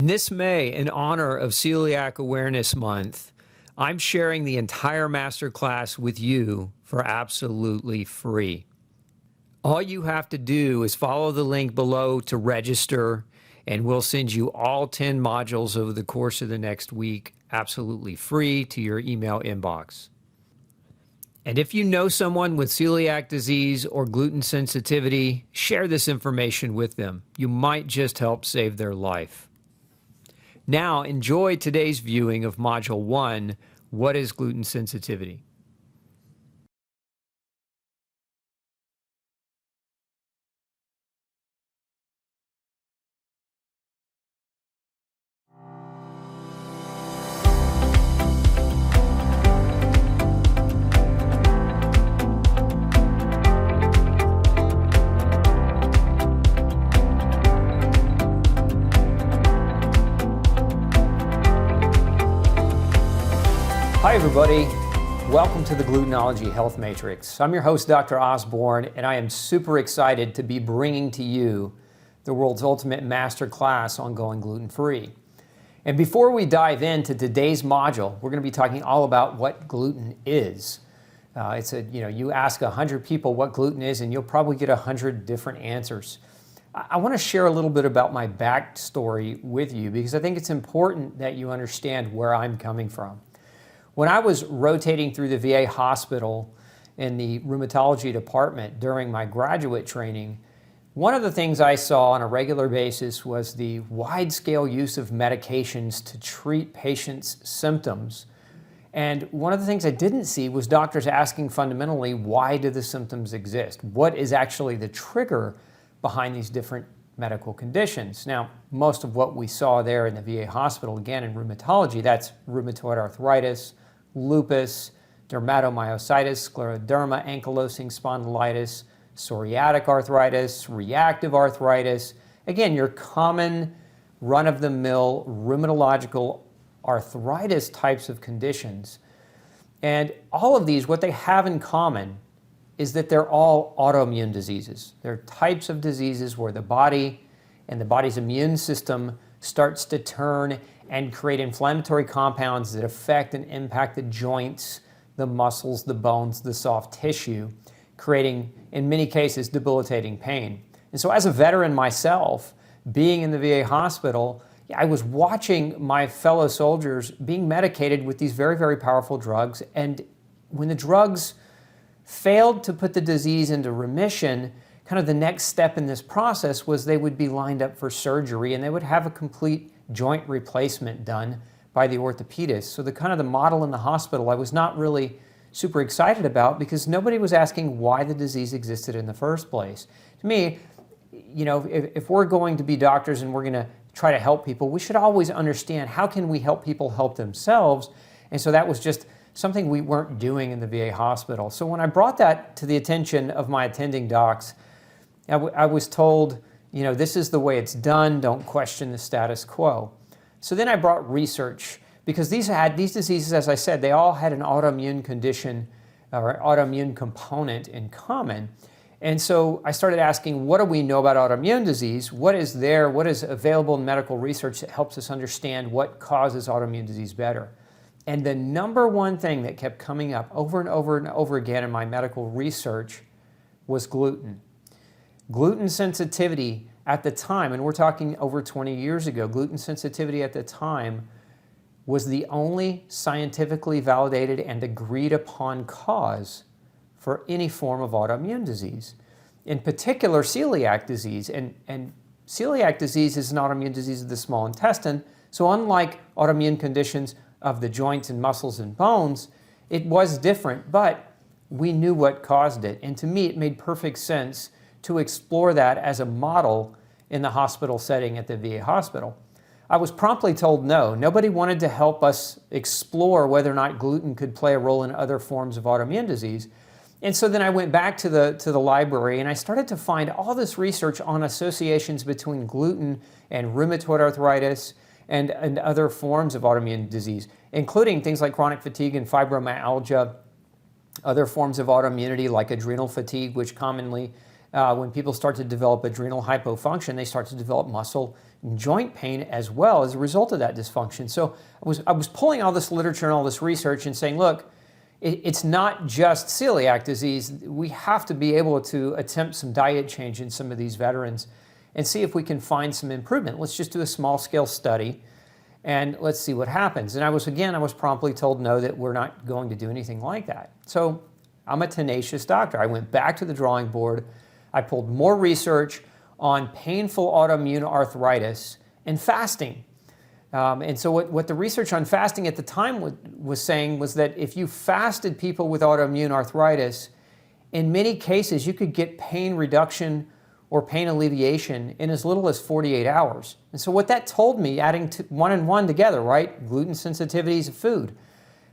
This May, in honor of Celiac Awareness Month, I'm sharing the entire masterclass with you for absolutely free. All you have to do is follow the link below to register, and we'll send you all 10 modules over the course of the next week, absolutely free to your email inbox. And if you know someone with celiac disease or gluten sensitivity, share this information with them. You might just help save their life. Now, enjoy today's viewing of Module 1, What is Gluten Sensitivity? Hi everybody, welcome to the Glutenology Health Matrix. I'm your host, Dr. Osborne, and I am super excited to be bringing to you the world's ultimate masterclass on going gluten-free. And before we dive into today's module, we're going to be talking all about what gluten is. You ask 100 people what gluten is, and you'll probably get 100 different answers. I want to share a little bit about my backstory with you because I think it's important that you understand where I'm coming from. When I was rotating through the VA hospital in the rheumatology department during my graduate training, one of the things I saw on a regular basis was the wide-scale use of medications to treat patients' symptoms. And one of the things I didn't see was doctors asking fundamentally, why do the symptoms exist? What is actually the trigger behind these different medical conditions? Now, most of what we saw there in the VA hospital, again in rheumatology, that's rheumatoid arthritis, lupus, dermatomyositis, scleroderma, ankylosing spondylitis, psoriatic arthritis, reactive arthritis. Again, your common run-of-the-mill rheumatological arthritis types of conditions. And all of these, what they have in common is that they're all autoimmune diseases. They're types of diseases where the body and the body's immune system starts to turn and create inflammatory compounds that affect and impact the joints, the muscles, the bones, the soft tissue, creating, in many cases, debilitating pain. And so as a veteran myself, being in the VA hospital, I was watching my fellow soldiers being medicated with these very, very powerful drugs. And when the drugs failed to put the disease into remission, kind of the next step in this process was they would be lined up for surgery and they would have a complete joint replacement done by the orthopedist. So the model in the hospital I was not really super excited about because nobody was asking why the disease existed in the first place. To me, if we're going to be doctors and we're going to try to help people, we should always understand how can we help people help themselves. And so that was just something we weren't doing in the VA hospital. So when I brought that to the attention of my attending docs, I was told, this is the way it's done, don't question the status quo. So then I brought research, because these diseases, as I said, they all had an autoimmune condition or autoimmune component in common. And so I started asking, what do we know about autoimmune disease? What is there? What is available in medical research that helps us understand what causes autoimmune disease better? And the number one thing that kept coming up over and over and over again in my medical research was gluten. Gluten sensitivity at the time, and we're talking over 20 years ago, gluten sensitivity at the time was the only scientifically validated and agreed upon cause for any form of autoimmune disease. In particular, celiac disease. And celiac disease is an autoimmune disease of the small intestine, so unlike autoimmune conditions of the joints and muscles and bones, it was different, but we knew what caused it. And to me, it made perfect sense to explore that as a model in the hospital setting at the VA hospital. I was promptly told no. Nobody wanted to help us explore whether or not gluten could play a role in other forms of autoimmune disease. And so then I went back to the library and I started to find all this research on associations between gluten and rheumatoid arthritis and other forms of autoimmune disease, including things like chronic fatigue and fibromyalgia, other forms of autoimmunity like adrenal fatigue, which commonly When people start to develop adrenal hypofunction, they start to develop muscle and joint pain as well as a result of that dysfunction. So I was pulling all this literature and all this research and saying, look, it's not just celiac disease. We have to be able to attempt some diet change in some of these veterans and see if we can find some improvement. Let's just do a small scale study and let's see what happens. And I was promptly told no, that we're not going to do anything like that. So I'm a tenacious doctor. I went back to the drawing board. I pulled more research on painful autoimmune arthritis and fasting. And so what the research on fasting at the time was saying was that if you fasted people with autoimmune arthritis, in many cases you could get pain reduction or pain alleviation in as little as 48 hours. And so what that told me, adding one and one together, right? Gluten sensitivities of food.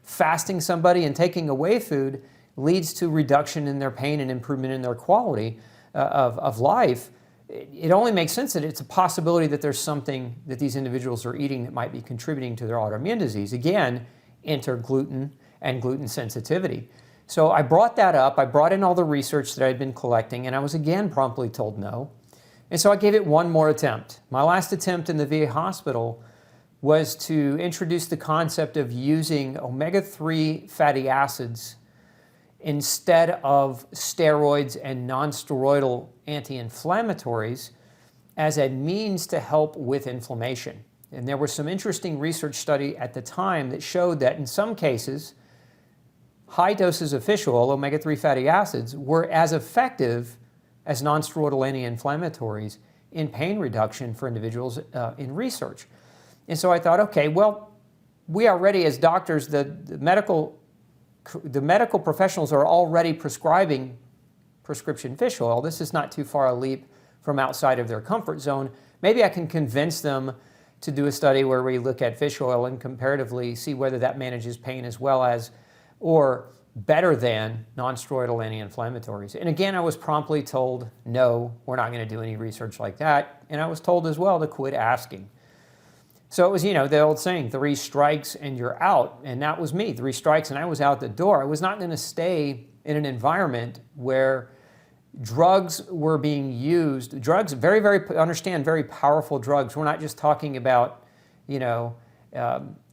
Fasting somebody and taking away food leads to reduction in their pain and improvement in their quality of life. It only makes sense that it's a possibility that there's something that these individuals are eating that might be contributing to their autoimmune disease. Again, enter gluten and gluten sensitivity. So I brought that up. I brought in all the research that I'd been collecting, and I was again promptly told no. And so I gave it one more attempt. My last attempt in the VA hospital was to introduce the concept of using omega-3 fatty acids instead of steroids and non-steroidal anti-inflammatories as a means to help with inflammation. And there was some interesting research study at the time that showed that in some cases, high doses of fish oil, omega-3 fatty acids, were as effective as non-steroidal anti-inflammatories in pain reduction for individuals in research. And so I thought, okay, well, we already as doctors, the medical professionals are already prescribing prescription fish oil. This is not too far a leap from outside of their comfort zone. Maybe I can convince them to do a study where we look at fish oil and comparatively see whether that manages pain as well as or better than non-steroidal anti-inflammatories. And again, I was promptly told, no, we're not going to do any research like that. And I was told as well to quit asking. So it was, the old saying, 3 strikes and you're out. And that was me, 3 strikes and I was out the door. I was not going to stay in an environment where drugs were being used. Drugs, very powerful drugs. We're not just talking about,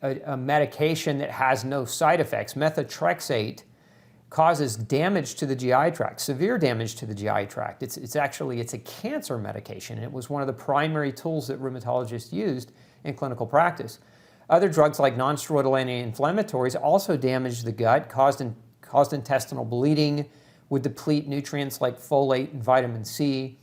a medication that has no side effects. Methotrexate causes damage to the GI tract, severe damage to the GI tract. It's a cancer medication, and it was one of the primary tools that rheumatologists used in clinical practice. Other drugs like non-steroidal anti-inflammatories also damage the gut, caused intestinal bleeding, would deplete nutrients like folate and vitamin C.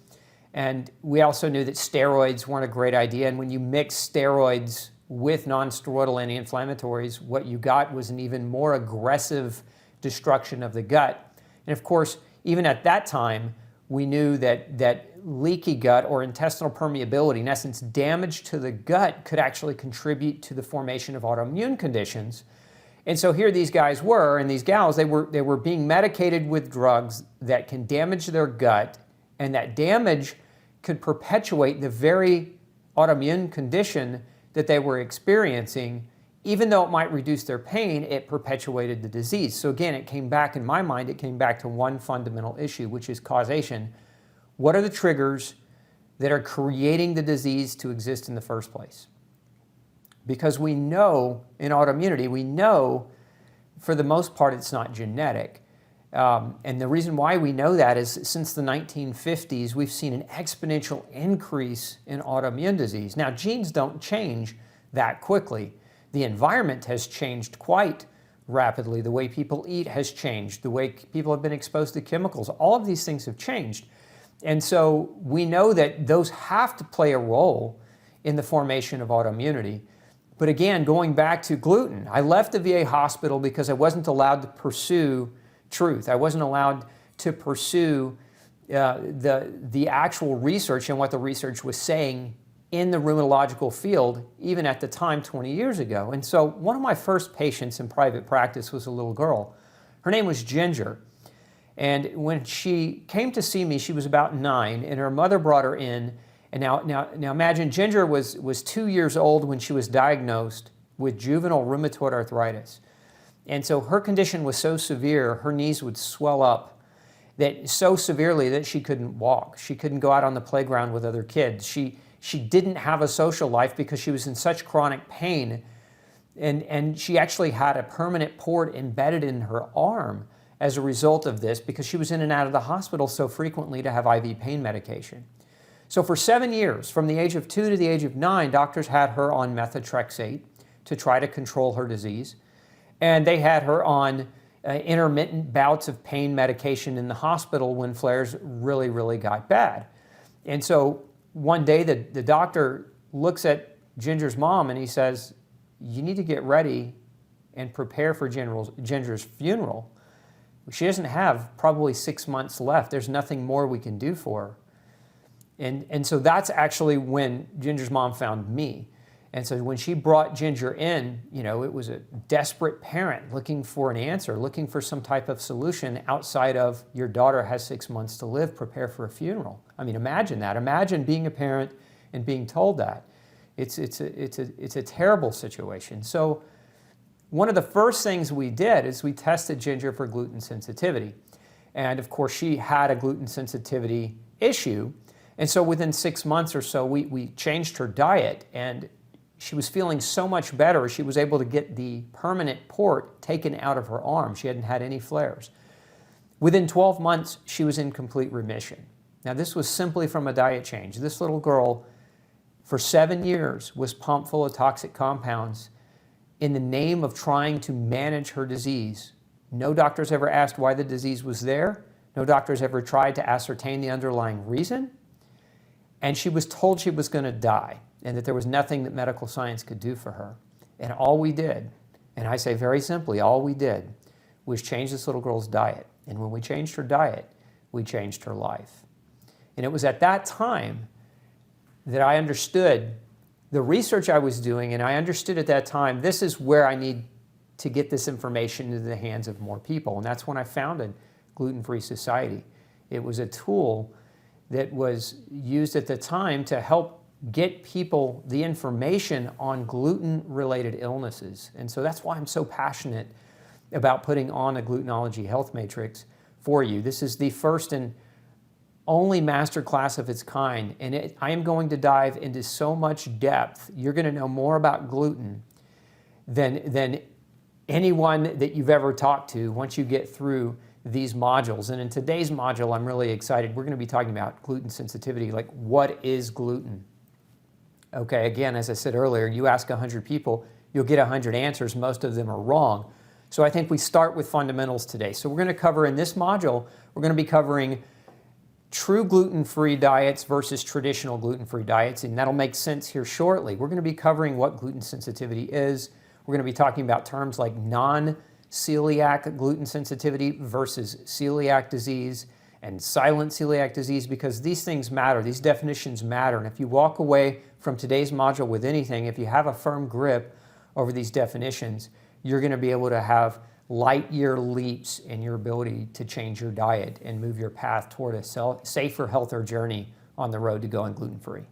And we also knew that steroids weren't a great idea, and when you mix steroids with non-steroidal anti-inflammatories, what you got was an even more aggressive destruction of the gut. And of course, even at that time, we knew that leaky gut or intestinal permeability, in essence, damage to the gut, could actually contribute to the formation of autoimmune conditions. And so here these guys were, and these gals, they were being medicated with drugs that can damage their gut, and that damage could perpetuate the very autoimmune condition that they were experiencing. Even though it might reduce their pain, it perpetuated the disease. So again, it came back to one fundamental issue, which is causation. What are the triggers that are creating the disease to exist in the first place? Because we know in autoimmunity, we know for the most part it's not genetic. And the reason why we know that is since the 1950s, we've seen an exponential increase in autoimmune disease. Now, genes don't change that quickly. The environment has changed quite rapidly. The way people eat has changed. The way people have been exposed to chemicals. All of these things have changed. And so we know that those have to play a role in the formation of autoimmunity. But again, going back to gluten, I left the VA hospital because I wasn't allowed to pursue truth. I wasn't allowed to pursue the actual research and what the research was saying in the rheumatological field, even at the time 20 years ago. And so one of my first patients in private practice was a little girl. Her name was Ginger. And when she came to see me, she was about 9, and her mother brought her in. And now imagine Ginger was 2 years old when she was diagnosed with juvenile rheumatoid arthritis. And so her condition was so severe, her knees would swell up. that so severely that she couldn't walk. She couldn't go out on the playground with other kids. She didn't have a social life because she was in such chronic pain. And she actually had a permanent port embedded in her arm as a result of this because she was in and out of the hospital so frequently to have IV pain medication. So for 7 years, from the age of 2 to the age of 9, doctors had her on methotrexate to try to control her disease. And they had her on intermittent bouts of pain medication in the hospital when flares really, really got bad. And so one day the doctor looks at Ginger's mom and he says, "You need to get ready and prepare for Ginger's funeral. She doesn't have probably 6 months left. There's nothing more we can do for her." And so that's actually when Ginger's mom found me. And so when she brought Ginger in, it was a desperate parent looking for an answer, looking for some type of solution outside of your daughter has 6 months to live, prepare for a funeral. I mean, imagine that. Imagine being a parent and being told that. It's a terrible situation. So one of the first things we did is we tested Ginger for gluten sensitivity. And of course, she had a gluten sensitivity issue. And so within 6 months or so, we changed her diet, and she was feeling so much better. She was able to get the permanent port taken out of her arm. She hadn't had any flares. Within 12 months, she was in complete remission. Now, this was simply from a diet change. This little girl, for 7 years, was pumped full of toxic compounds in the name of trying to manage her disease. No doctors ever asked why the disease was there. No doctors ever tried to ascertain the underlying reason. And she was told she was going to die and that there was nothing that medical science could do for her. And all we did, and I say very simply, all we did was change this little girl's diet. And when we changed her diet, we changed her life. And it was at that time that I understood the research I was doing, and I understood at that time, this is where I need to get this information into the hands of more people. And that's when I founded Gluten-Free Society. It was a tool that was used at the time to help get people the information on gluten-related illnesses. And so that's why I'm so passionate about putting on a Glutenology Health Matrix for you. This is the first and only masterclass of its kind, and I am going to dive into so much depth. You're going to know more about gluten than anyone that you've ever talked to once you get through these modules. And in today's module, I'm really excited. We're going to be talking about gluten sensitivity, like what is gluten? Okay, again, as I said earlier, you ask 100 people, you'll get 100 answers. Most of them are wrong. So I think we start with fundamentals today. So we're going to cover in this module, we're going to be covering true gluten-free diets versus traditional gluten-free diets, and that'll make sense here shortly. We're going to be covering what gluten sensitivity is. We're going to be talking about terms like non-celiac gluten sensitivity versus celiac disease and silent celiac disease, because these things matter, these definitions matter. And if you walk away from today's module with anything, if you have a firm grip over these definitions, you're going to be able to have light-year leaps in your ability to change your diet and move your path toward a safer, healthier journey on the road to going gluten-free.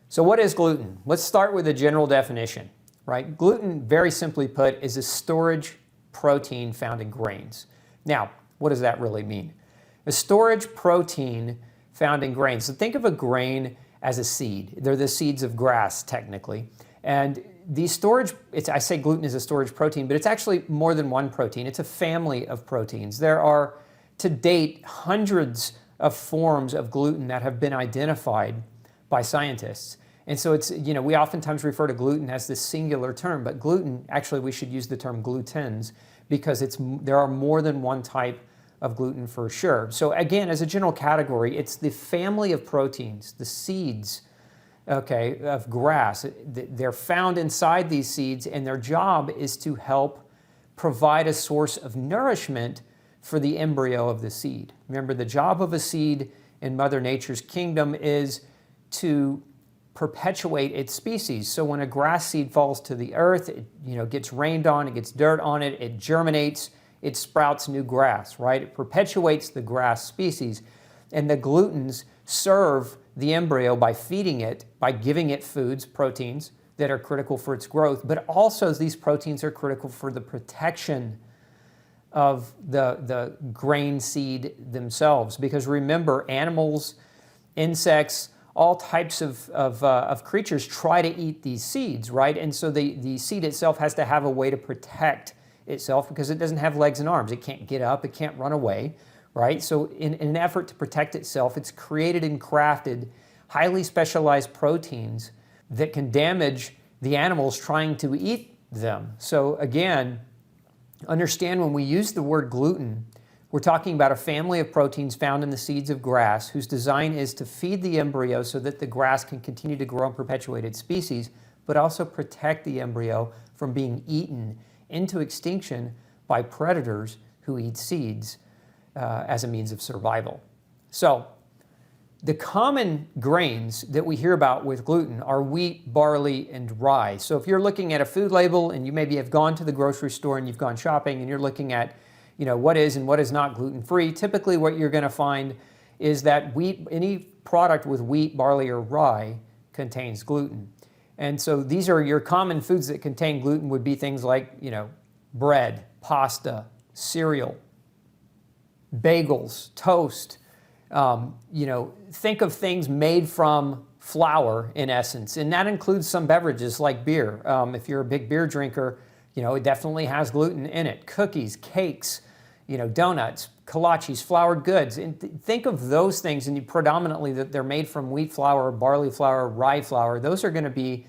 So what is gluten? Let's start with a general definition, right? Gluten, very simply put, is a storage protein found in grains. Now, what does that really mean? A storage protein found in grains. So think of a grain as a seed. They're the seeds of grass, technically. And the storage, I say gluten is a storage protein, but it's actually more than one protein. It's a family of proteins. There are, to date, hundreds of forms of gluten that have been identified by scientists. And so it's, we oftentimes refer to gluten as this singular term, but gluten, actually we should use the term glutens because there are more than one type of gluten for sure. So again, as a general category, it's the family of proteins, the seeds, okay, of grass. They're found inside these seeds, and their job is to help provide a source of nourishment for the embryo of the seed. Remember, the job of a seed in Mother Nature's kingdom is to perpetuate its species. So when a grass seed falls to the earth, it gets rained on, it gets dirt on it, it germinates, it sprouts new grass, right? It perpetuates the grass species. And the glutens serve the embryo by feeding it, by giving it foods, proteins, that are critical for its growth, but also these proteins are critical for the protection of the grain seed themselves. Because remember, animals, insects, all types of creatures try to eat these seeds, right? And so the seed itself has to have a way to protect itself because it doesn't have legs and arms. It can't get up, it can't run away, right? So in an effort to protect itself, it's created and crafted highly specialized proteins that can damage the animals trying to eat them. So again, understand when we use the word gluten, we're talking about a family of proteins found in the seeds of grass whose design is to feed the embryo so that the grass can continue to grow and perpetuate its species, but also protect the embryo from being eaten into extinction by predators who eat seeds as a means of survival. So the common grains that we hear about with gluten are wheat, barley, and rye. So if you're looking at a food label and you maybe have gone to the grocery store and you've gone shopping and you're looking at what is and what is not gluten-free, typically what you're going to find is that any product with wheat, barley, or rye contains gluten. And so these are your common foods that contain gluten would be things like, bread, pasta, cereal, bagels, toast. Think of things made from flour in essence, and that includes some beverages like beer. If you're a big beer drinker, it definitely has gluten in it. Cookies, cakes, donuts, kolaches, floured goods. And think of those things, and predominantly that they're made from wheat flour, barley flour, rye flour. Those are going to be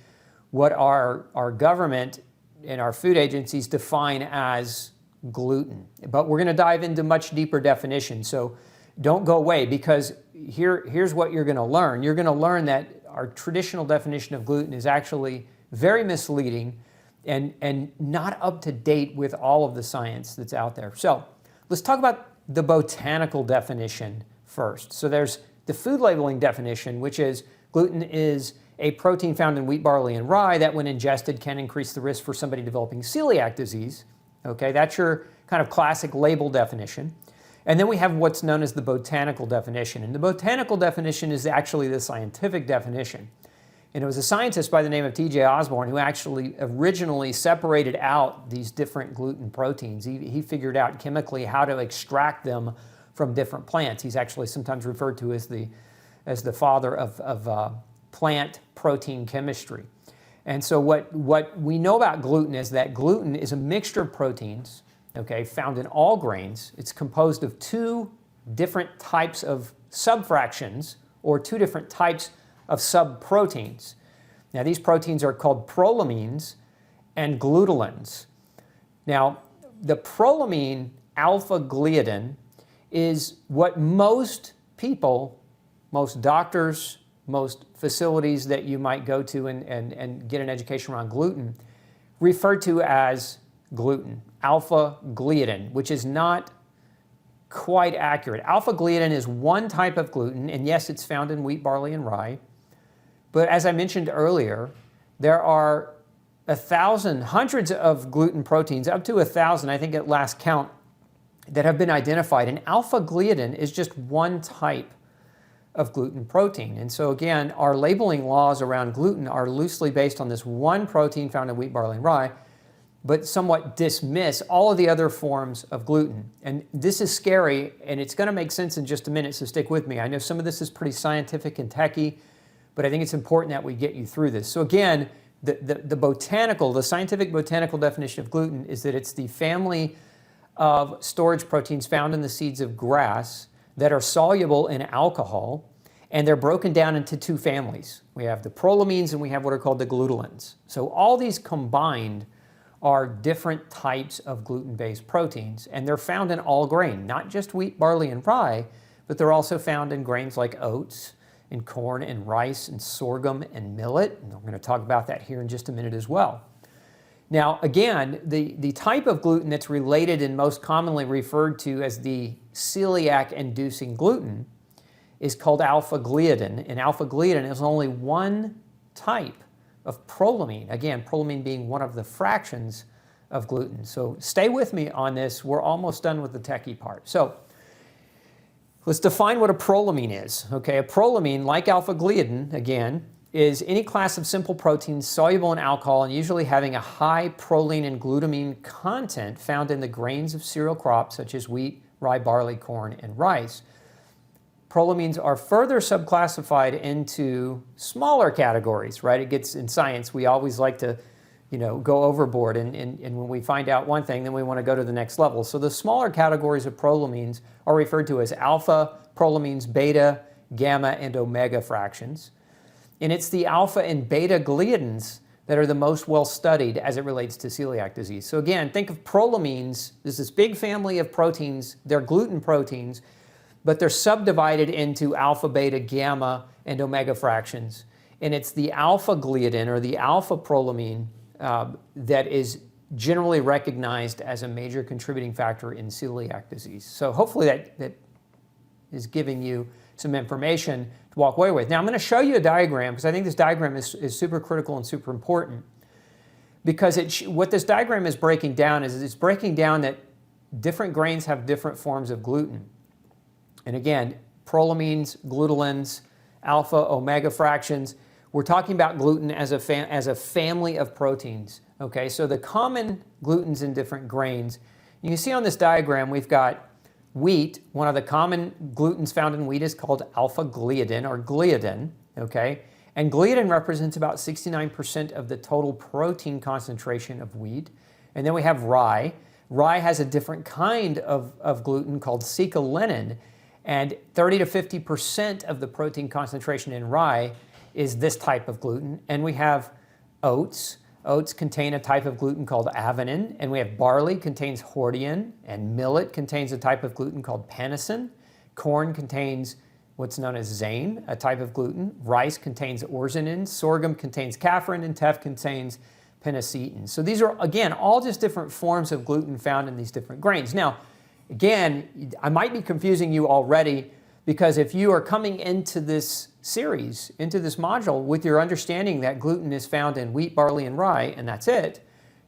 what our government and our food agencies define as gluten. But we're going to dive into much deeper definition. So don't go away, because here's what you're going to learn. You're going to learn that our traditional definition of gluten is actually very misleading and not up to date with all of the science that's out there. So let's talk about the botanical definition first. So there's the food labeling definition, which is gluten is a protein found in wheat, barley, and rye that when ingested can increase the risk for somebody developing celiac disease. Okay, that's your kind of classic label definition. And then we have what's known as the botanical definition. And the botanical definition is actually the scientific definition. And it was a scientist by the name of T.J. Osborne who actually originally separated out these different gluten proteins. He figured out chemically how to extract them from different plants. He's actually sometimes referred to as the father of plant protein chemistry. And so what we know about gluten is that gluten is a mixture of proteins, okay, found in all grains. It's composed of two different types of subfractions, or two different types of subproteins. Now, these proteins are called prolamines and gluteolins. Now, the prolamine alpha-gliadin is what most people, most doctors, most facilities that you might go to and get an education around gluten refer to as gluten, alpha-gliadin, which is not quite accurate. Alpha-gliadin is one type of gluten, and yes, it's found in wheat, barley, and rye. But as I mentioned earlier, there are hundreds of gluten proteins, up to 1,000, I think at last count, that have been identified. And alpha-gliadin is just one type of gluten protein. And so again, our labeling laws around gluten are loosely based on this one protein found in wheat, barley, and rye, but somewhat dismiss all of the other forms of gluten. And this is scary, and it's going to make sense in just a minute, so stick with me. I know some of this is pretty scientific and techy, but I think it's important that we get you through this. So again, the scientific botanical definition of gluten is that it's the family of storage proteins found in the seeds of grass that are soluble in alcohol, and they're broken down into two families. We have the prolamines and we have what are called the gluteolins. So all these combined are different types of gluten-based proteins, and they're found in all grain, not just wheat, barley, and rye, but they're also found in grains like oats and corn and rice and sorghum and millet, and we're going to talk about that here in just a minute as well. Now, again, the type of gluten that's related and most commonly referred to as the celiac-inducing gluten is called alpha-gliadin, and alpha-gliadin is only one type of prolamine. Again, prolamine being one of the fractions of gluten. So stay with me on this. We're almost done with the techie part. So let's define what a prolamine is. Okay, a prolamine, like alpha-gliadin, again, is any class of simple proteins soluble in alcohol and usually having a high proline and glutamine content found in the grains of cereal crops such as wheat, rye, barley, corn, and rice. Prolamines are further subclassified into smaller categories, right? It gets, in science, we always like to, go overboard, and when we find out one thing, then we want to go to the next level. So the smaller categories of prolamines are referred to as alpha prolamines, beta, gamma, and omega fractions. And it's the alpha and beta gliadins that are the most well studied as it relates to celiac disease. So again, think of prolamines. There's this big family of proteins. They're gluten proteins, but they're subdivided into alpha, beta, gamma, and omega fractions. And it's the alpha gliadin or the alpha prolamine that is generally recognized as a major contributing factor in celiac disease. So hopefully that is giving you some information to walk away with. Now I'm going to show you a diagram because I think this diagram is super critical and super important, because what this diagram is breaking down is it's breaking down that different grains have different forms of gluten. And again, prolamines, glutalins, alpha, omega fractions. We're talking about gluten as a family of proteins. Okay, so the common glutens in different grains. You can see on this diagram we've got wheat. One of the common glutens found in wheat is called alpha gliadin or gliadin. Okay, and gliadin represents about 69% of the total protein concentration of wheat. And then we have rye. Rye has a different kind of gluten called sicillinin. And 30 to 50% of the protein concentration in rye is this type of gluten. And we have oats. Oats contain a type of gluten called avenin. And we have barley contains hordein. And millet contains a type of gluten called panisin. Corn contains what's known as zein, a type of gluten. Rice contains orzonin. Sorghum contains caffein. And teff contains pinacetin. So these are, again, all just different forms of gluten found in these different grains. Now, again, I might be confusing you already, because if you are coming into this series, into this module, with your understanding that gluten is found in wheat, barley, and rye, and that's it,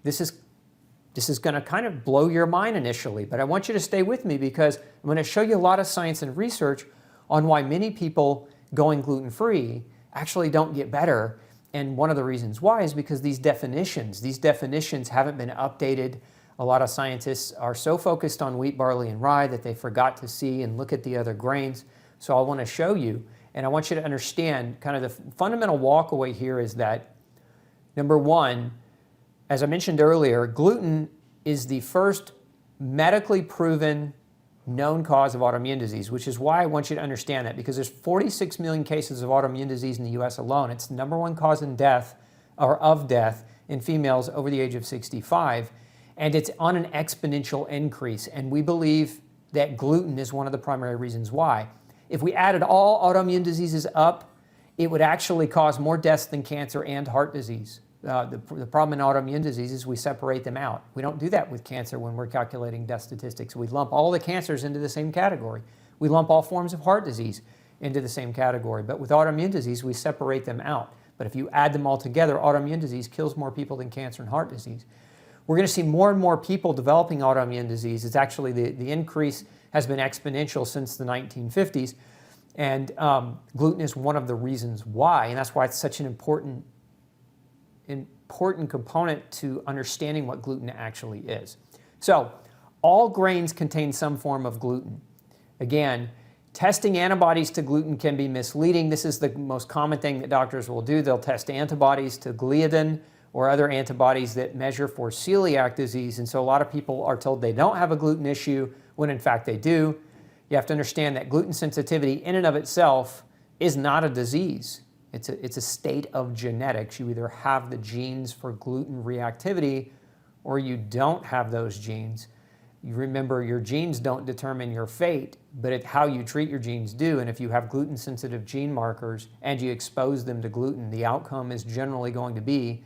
this is going to kind of blow your mind initially. But I want you to stay with me, because I'm going to show you a lot of science and research on why many people going gluten-free actually don't get better. And one of the reasons why is because these definitions haven't been updated. A lot of scientists are so focused on wheat, barley, and rye that they forgot to see and look at the other grains. So I want to show you, and I want you to understand kind of the fundamental walkaway here is that, number one, as I mentioned earlier, gluten is the first medically proven known cause of autoimmune disease, which is why I want you to understand that, because there's 46 million cases of autoimmune disease in the US alone. It's the number one cause of death in females over the age of 65. And it's on an exponential increase. And we believe that gluten is one of the primary reasons why. If we added all autoimmune diseases up, it would actually cause more deaths than cancer and heart disease. The problem in autoimmune disease is we separate them out. We don't do that with cancer when we're calculating death statistics. We lump all the cancers into the same category. We lump all forms of heart disease into the same category. But with autoimmune disease, we separate them out. But if you add them all together, autoimmune disease kills more people than cancer and heart disease. We're going to see more and more people developing autoimmune disease. It's actually, the increase has been exponential since the 1950s. And gluten is one of the reasons why. And that's why it's such an important component to understanding what gluten actually is. So all grains contain some form of gluten. Again, testing antibodies to gluten can be misleading. This is the most common thing that doctors will do. They'll test antibodies to gliadin or other antibodies that measure for celiac disease. And so a lot of people are told they don't have a gluten issue when in fact they do. You have to understand that gluten sensitivity in and of itself is not a disease. It's a state of genetics. You either have the genes for gluten reactivity or you don't have those genes. You remember, your genes don't determine your fate, but how you treat your genes do. And if you have gluten-sensitive gene markers and you expose them to gluten, the outcome is generally going to be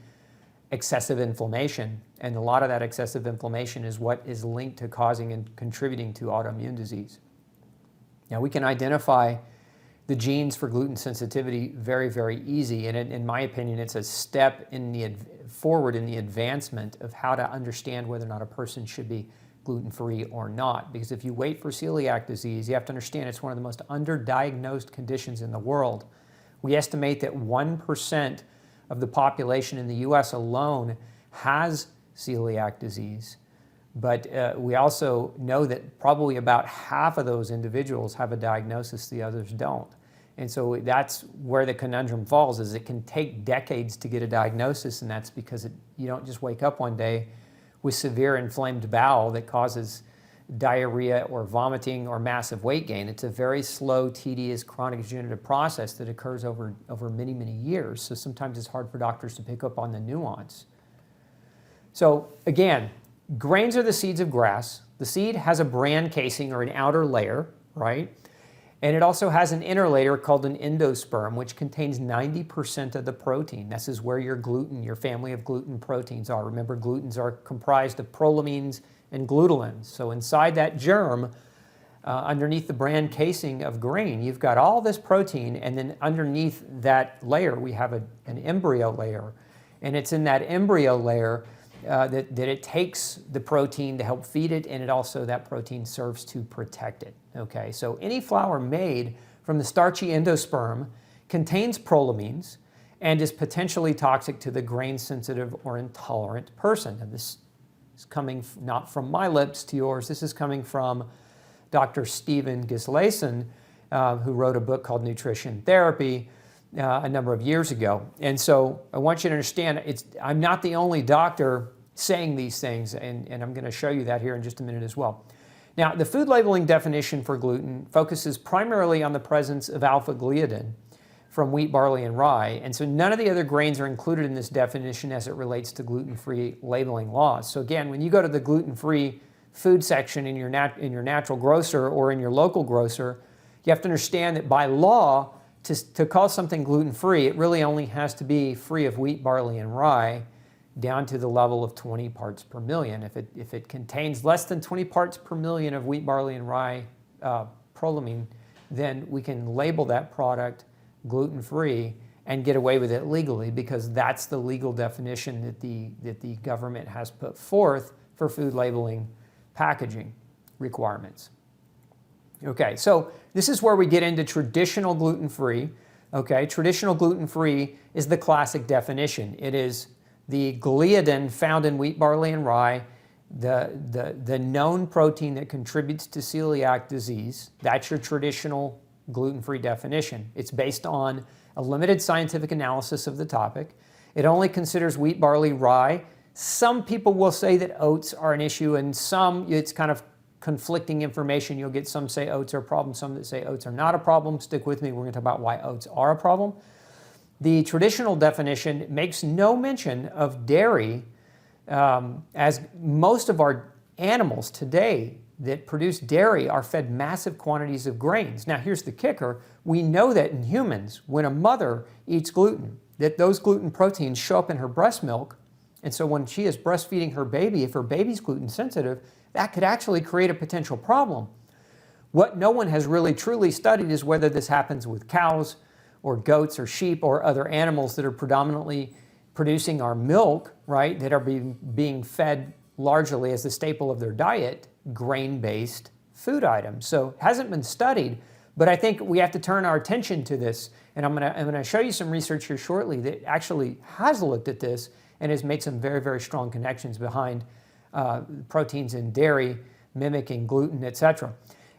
excessive inflammation. And a lot of that excessive inflammation is what is linked to causing and contributing to autoimmune disease. Now, we can identify the genes for gluten sensitivity very, very easy. And in my opinion, it's a step forward in the advancement of how to understand whether or not a person should be gluten-free or not. Because if you wait for celiac disease, you have to understand it's one of the most underdiagnosed conditions in the world. We estimate that 1% of the population in the US alone has celiac disease. But we also know that probably about half of those individuals have a diagnosis, the others don't. And so that's where the conundrum falls, is it can take decades to get a diagnosis, and that's because you don't just wake up one day with severe inflamed bowel that causes diarrhea or vomiting or massive weight gain. It's a very slow, tedious, chronic degenerative process that occurs over many, many years. So sometimes it's hard for doctors to pick up on the nuance. So again, grains are the seeds of grass. The seed has a bran casing or an outer layer, right? And it also has an inner layer called an endosperm, which contains 90% of the protein. This is where your gluten, your family of gluten proteins are. Remember, glutens are comprised of prolamines and gluteins. So inside that germ, underneath the bran casing of grain, you've got all this protein, and then underneath that layer, we have an embryo layer. And it's in that embryo layer that it takes the protein to help feed it, and it also, that protein serves to protect it. Okay, so any flour made from the starchy endosperm contains prolamines and is potentially toxic to the grain-sensitive or intolerant person. And this is coming not from my lips to yours. This is coming from Dr. Stephen Gislason, who wrote a book called Nutrition Therapy a number of years ago. And so I want you to understand, I'm not the only doctor saying these things, and I'm going to show you that here in just a minute as well. Now, the food labeling definition for gluten focuses primarily on the presence of alpha-gliadin from wheat, barley, and rye, and so none of the other grains are included in this definition as it relates to gluten-free labeling laws. So again, when you go to the gluten-free food section in your natural grocer or in your local grocer, you have to understand that by law, to call something gluten-free, it really only has to be free of wheat, barley, and rye, down to the level of 20 parts per million. If it contains less than 20 parts per million of wheat, barley, and rye prolamine, then we can label that product gluten-free and get away with it legally, because that's the legal definition that the government has put forth for food labeling packaging requirements. Okay, so this is where we get into traditional gluten-free. Okay, traditional gluten-free is the classic definition. It is the gliadin found in wheat, barley, and rye, the known protein that contributes to celiac disease. That's your traditional gluten-free definition. It's based on a limited scientific analysis of the topic. It only considers wheat, barley, rye. Some people will say that oats are an issue, and some, it's kind of conflicting information. You'll get some say oats are a problem, some that say oats are not a problem. Stick with me, we're going to talk about why oats are a problem. The traditional definition makes no mention of dairy, as most of our animals today that produce dairy are fed massive quantities of grains. Now here's the kicker. We know that in humans, when a mother eats gluten, that those gluten proteins show up in her breast milk, and so when she is breastfeeding her baby, if her baby's gluten sensitive, that could actually create a potential problem. What no one has really truly studied is whether this happens with cows or goats or sheep or other animals that are predominantly producing our milk, right, that are being fed largely as the staple of their diet, grain-based food items. So it hasn't been studied, but I think we have to turn our attention to this. And I'm gonna show you some research here shortly that actually has looked at this and has made some very, very strong connections behind proteins in dairy, mimicking gluten, etc.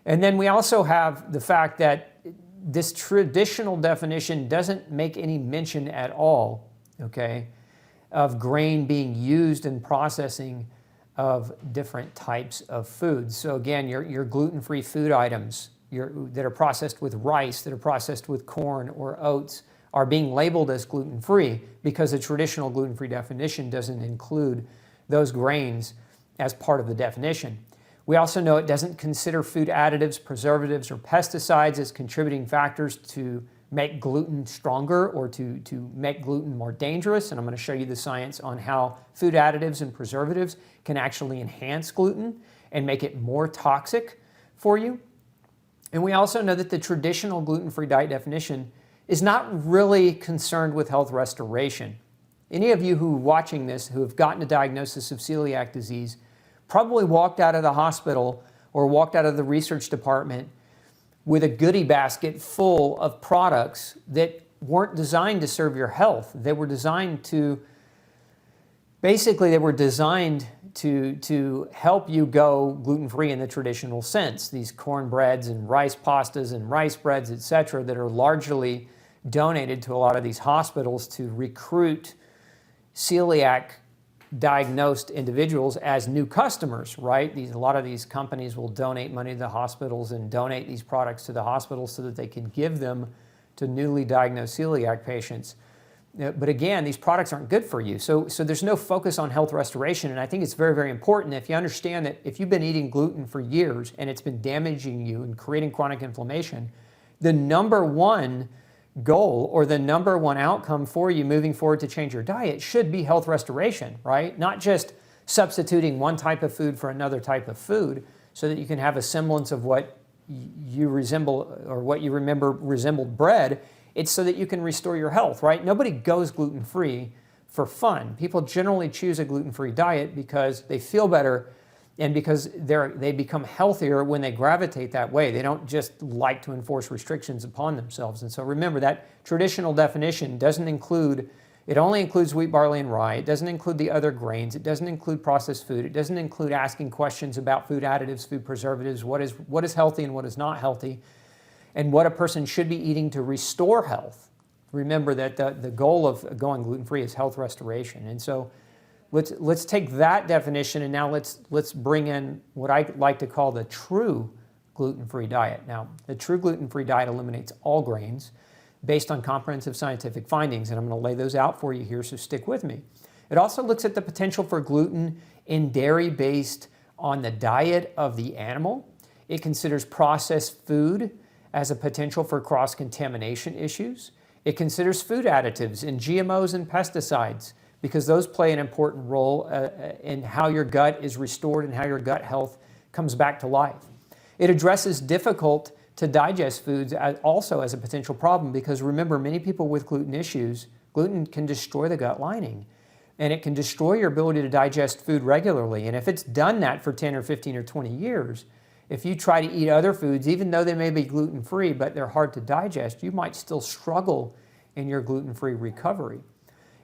And then we also have the fact that this traditional definition doesn't make any mention at all, okay, of grain being used in processing of different types of foods. So again, your gluten-free food items that are processed with rice, that are processed with corn or oats, are being labeled as gluten-free because the traditional gluten-free definition doesn't include those grains as part of the definition. We also know it doesn't consider food additives, preservatives, or pesticides as contributing factors to make gluten stronger or to make gluten more dangerous. And I'm going to show you the science on how food additives and preservatives can actually enhance gluten and make it more toxic for you. And we also know that the traditional gluten-free diet definition is not really concerned with health restoration. Any of you who are watching this who have gotten a diagnosis of celiac disease probably walked out of the hospital or walked out of the research department with a goodie basket full of products that weren't designed to serve your health. They were designed to, basically they were designed to help you go gluten-free in the traditional sense. These cornbreads and rice pastas and rice breads, etc., that are largely donated to a lot of these hospitals to recruit celiac diagnosed individuals as new customers, right? A lot of these companies will donate money to the hospitals and donate these products to the hospitals so that they can give them to newly diagnosed celiac patients. But again, these products aren't good for you. So there's no focus on health restoration. And I think it's very, very important if you understand that if you've been eating gluten for years and it's been damaging you and creating chronic inflammation, the number one goal or the number one outcome for you moving forward to change your diet should be health restoration, right? Not just substituting one type of food for another type of food so that you can have a semblance of what you resemble or what you remember resembled bread. It's so that you can restore your health, right? Nobody goes gluten-free for fun. People generally choose a gluten-free diet because they feel better and because they become healthier when they gravitate that way. They don't just like to enforce restrictions upon themselves. And so remember, that traditional definition doesn't include, it only includes wheat, barley, and rye. It doesn't include the other grains. It doesn't include processed food. It doesn't include asking questions about food additives, food preservatives, what is healthy and what is not healthy, and what a person should be eating to restore health. Remember that the goal of going gluten-free is health restoration. And so let's take that definition and now let's bring in what I like to call the true gluten-free diet. Now, the true gluten-free diet eliminates all grains based on comprehensive scientific findings, and I'm going to lay those out for you here, so stick with me. It also looks at the potential for gluten in dairy based on the diet of the animal. It considers processed food as a potential for cross-contamination issues. It considers food additives in GMOs and pesticides, because those play an important role in how your gut is restored and how your gut health comes back to life. It addresses difficult to digest foods also as a potential problem, because remember, many people with gluten issues, gluten can destroy the gut lining and it can destroy your ability to digest food regularly. And if it's done that for 10 or 15 or 20 years, if you try to eat other foods, even though they may be gluten-free, but they're hard to digest, you might still struggle in your gluten-free recovery.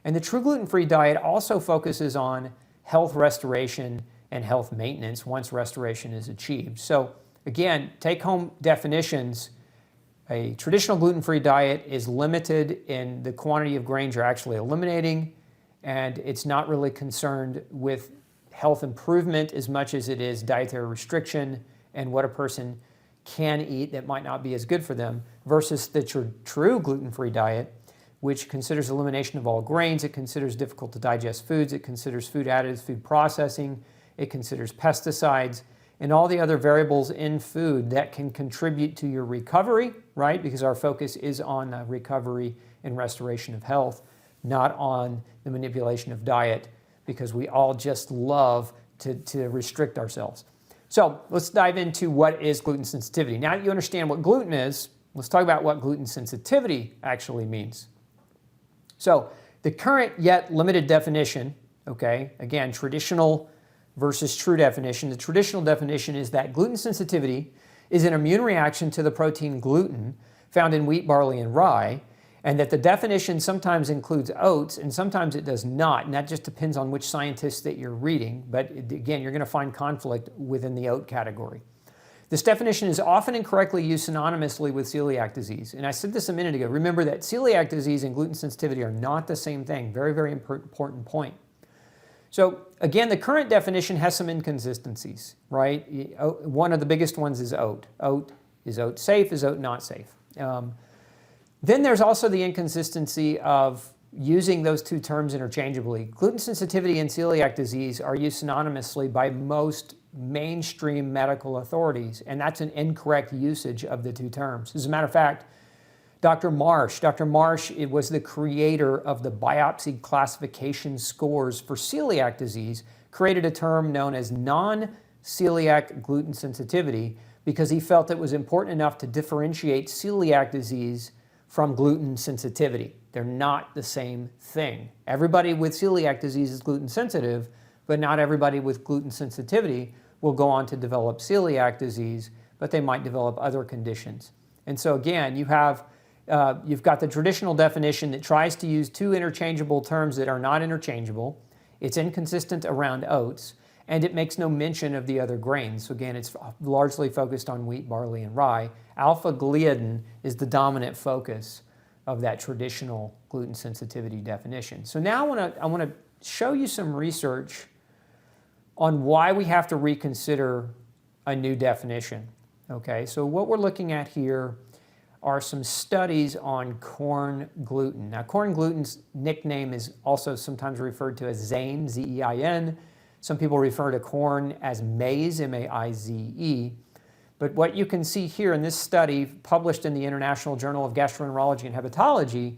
And the true gluten-free diet also focuses on health restoration and health maintenance once restoration is achieved. So again, take-home definitions. A traditional gluten-free diet is limited in the quantity of grains you're actually eliminating, and it's not really concerned with health improvement as much as it is dietary restriction and what a person can eat that might not be as good for them, versus the true gluten-free diet, which considers elimination of all grains. It considers difficult to digest foods. It considers food additives, food processing. It considers pesticides and all the other variables in food that can contribute to your recovery, right? Because our focus is on the recovery and restoration of health, not on the manipulation of diet, because we all just love to restrict ourselves. So let's dive into what is gluten sensitivity. Now that you understand what gluten is, let's talk about what gluten sensitivity actually means. So the current yet limited definition, okay, again, traditional versus true definition. The traditional definition is that gluten sensitivity is an immune reaction to the protein gluten found in wheat, barley, and rye, and that the definition sometimes includes oats and sometimes it does not, and that just depends on which scientists that you're reading. But again, you're going to find conflict within the oat category. This definition is often incorrectly used synonymously with celiac disease. And I said this a minute ago. Remember that celiac disease and gluten sensitivity are not the same thing. Very, very important point. So again, the current definition has some inconsistencies, right? One of the biggest ones is oat. Is oat safe? Is oat not safe? Then there's also the inconsistency of using those two terms interchangeably. Gluten sensitivity and celiac disease are used synonymously by most mainstream medical authorities, and that's an incorrect usage of the two terms. As a matter of fact, Dr. Marsh, it was the creator of the biopsy classification scores for celiac disease, created a term known as non-celiac gluten sensitivity because he felt it was important enough to differentiate celiac disease from gluten sensitivity. They're not the same thing. Everybody with celiac disease is gluten sensitive, but not everybody with gluten sensitivity will go on to develop celiac disease, but they might develop other conditions. And so again, you have you've got the traditional definition that tries to use two interchangeable terms that are not interchangeable. It's inconsistent around oats, and it makes no mention of the other grains. So again, it's largely focused on wheat, barley, and rye. Alpha-gliadin is the dominant focus of that traditional gluten sensitivity definition. So now I want to show you some research on why we have to reconsider a new definition. Okay, so what we're looking at here are some studies on corn gluten. Now, corn gluten's nickname is also sometimes referred to as Zein, Z-E-I-N. Some people refer to corn as maize, M-A-I-Z-E. But what you can see here in this study published in the International Journal of Gastroenterology and Hepatology,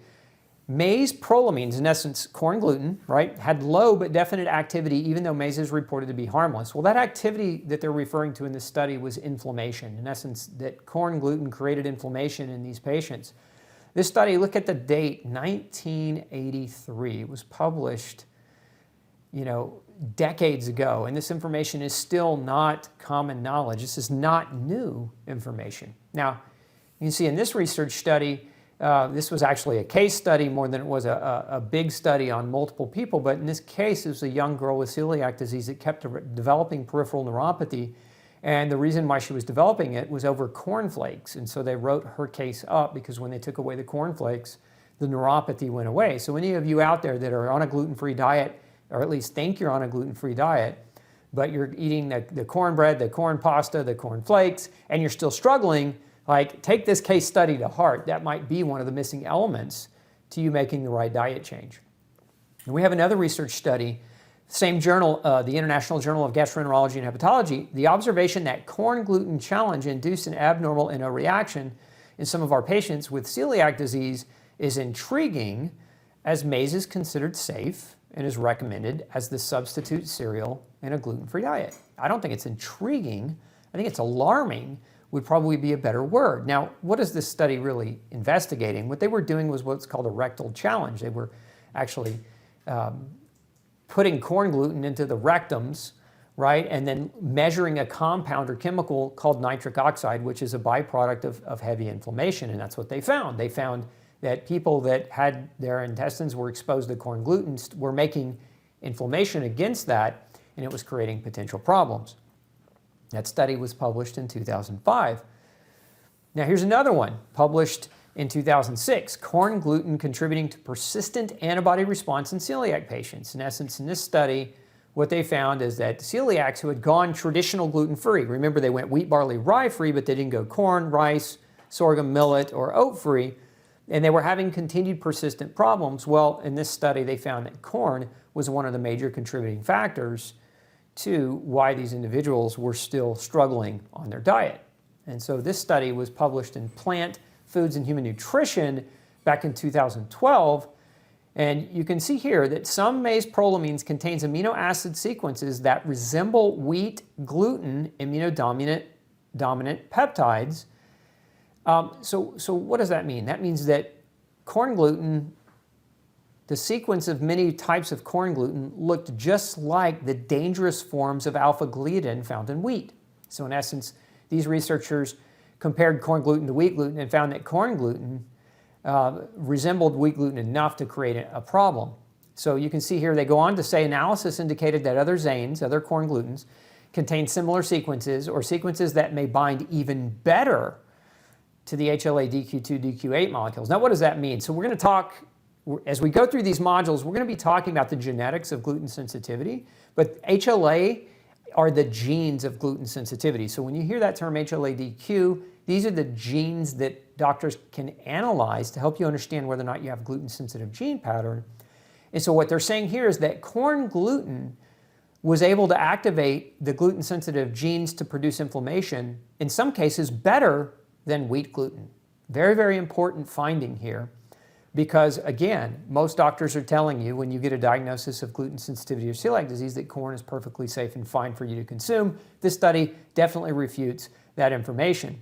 maize prolamines, in essence corn gluten, right, had low but definite activity even though maize is reported to be harmless. Well, that activity that they're referring to in this study was inflammation. In essence, that corn gluten created inflammation in these patients. This study, look at the date, 1983. It was published, decades ago, and this information is still not common knowledge. This is not new information. Now, you can see in this research study, this was actually a case study more than it was a big study on multiple people, but in this case, it was a young girl with celiac disease that kept developing peripheral neuropathy, and the reason why she was developing it was over cornflakes, and so they wrote her case up because when they took away the cornflakes, the neuropathy went away. So any of you out there that are on a gluten-free diet, or at least think you're on a gluten-free diet, but you're eating the cornbread, the corn pasta, the corn flakes, and you're still struggling, like, take this case study to heart. That might be one of the missing elements to you making the right diet change. And we have another research study, same journal, the International Journal of Gastroenterology and Hepatology, the observation that corn gluten challenge induced an abnormal NO reaction in some of our patients with celiac disease is intriguing, as maize is considered safe and is recommended as the substitute cereal in a gluten-free diet. I don't think it's intriguing. I think it's alarming would probably be a better word. Now, what is this study really investigating? What they were doing was what's called a rectal challenge. They were actually putting corn gluten into the rectums, right, and then measuring a compound or chemical called nitric oxide, which is a byproduct of heavy inflammation, and that's what they found. They found that people that had their intestines were exposed to corn gluten were making inflammation against that, and it was creating potential problems. That study was published in 2005. Now here's another one, published in 2006, corn gluten contributing to persistent antibody response in celiac patients. In essence, in this study, what they found is that celiacs who had gone traditional gluten-free, remember they went wheat, barley, rye-free, but they didn't go corn, rice, sorghum, millet, or oat-free, and they were having continued persistent problems. Well, in this study, they found that corn was one of the major contributing factors to why these individuals were still struggling on their diet. And so this study was published in Plant Foods and Human Nutrition back in 2012. And you can see here that some maize prolamines contains amino acid sequences that resemble wheat gluten immunodominant peptides. So what does that mean? That means that corn gluten, the sequence of many types of corn gluten looked just like the dangerous forms of alpha-gliadin found in wheat. So in essence, these researchers compared corn gluten to wheat gluten and found that corn gluten resembled wheat gluten enough to create a problem. So you can see here they go on to say analysis indicated that other Zeins, other corn glutens, contain similar sequences or sequences that may bind even better to the HLA DQ2, DQ8 molecules. Now what does that mean? So we're going to talk, as we go through these modules, we're going to be talking about the genetics of gluten sensitivity, but HLA are the genes of gluten sensitivity. So when you hear that term HLA-DQ, these are the genes that doctors can analyze to help you understand whether or not you have gluten-sensitive gene pattern. And so what they're saying here is that corn gluten was able to activate the gluten-sensitive genes to produce inflammation, in some cases better than wheat gluten. Very, very important finding here. Because again, most doctors are telling you when you get a diagnosis of gluten sensitivity or celiac disease that corn is perfectly safe and fine for you to consume. This study definitely refutes that information.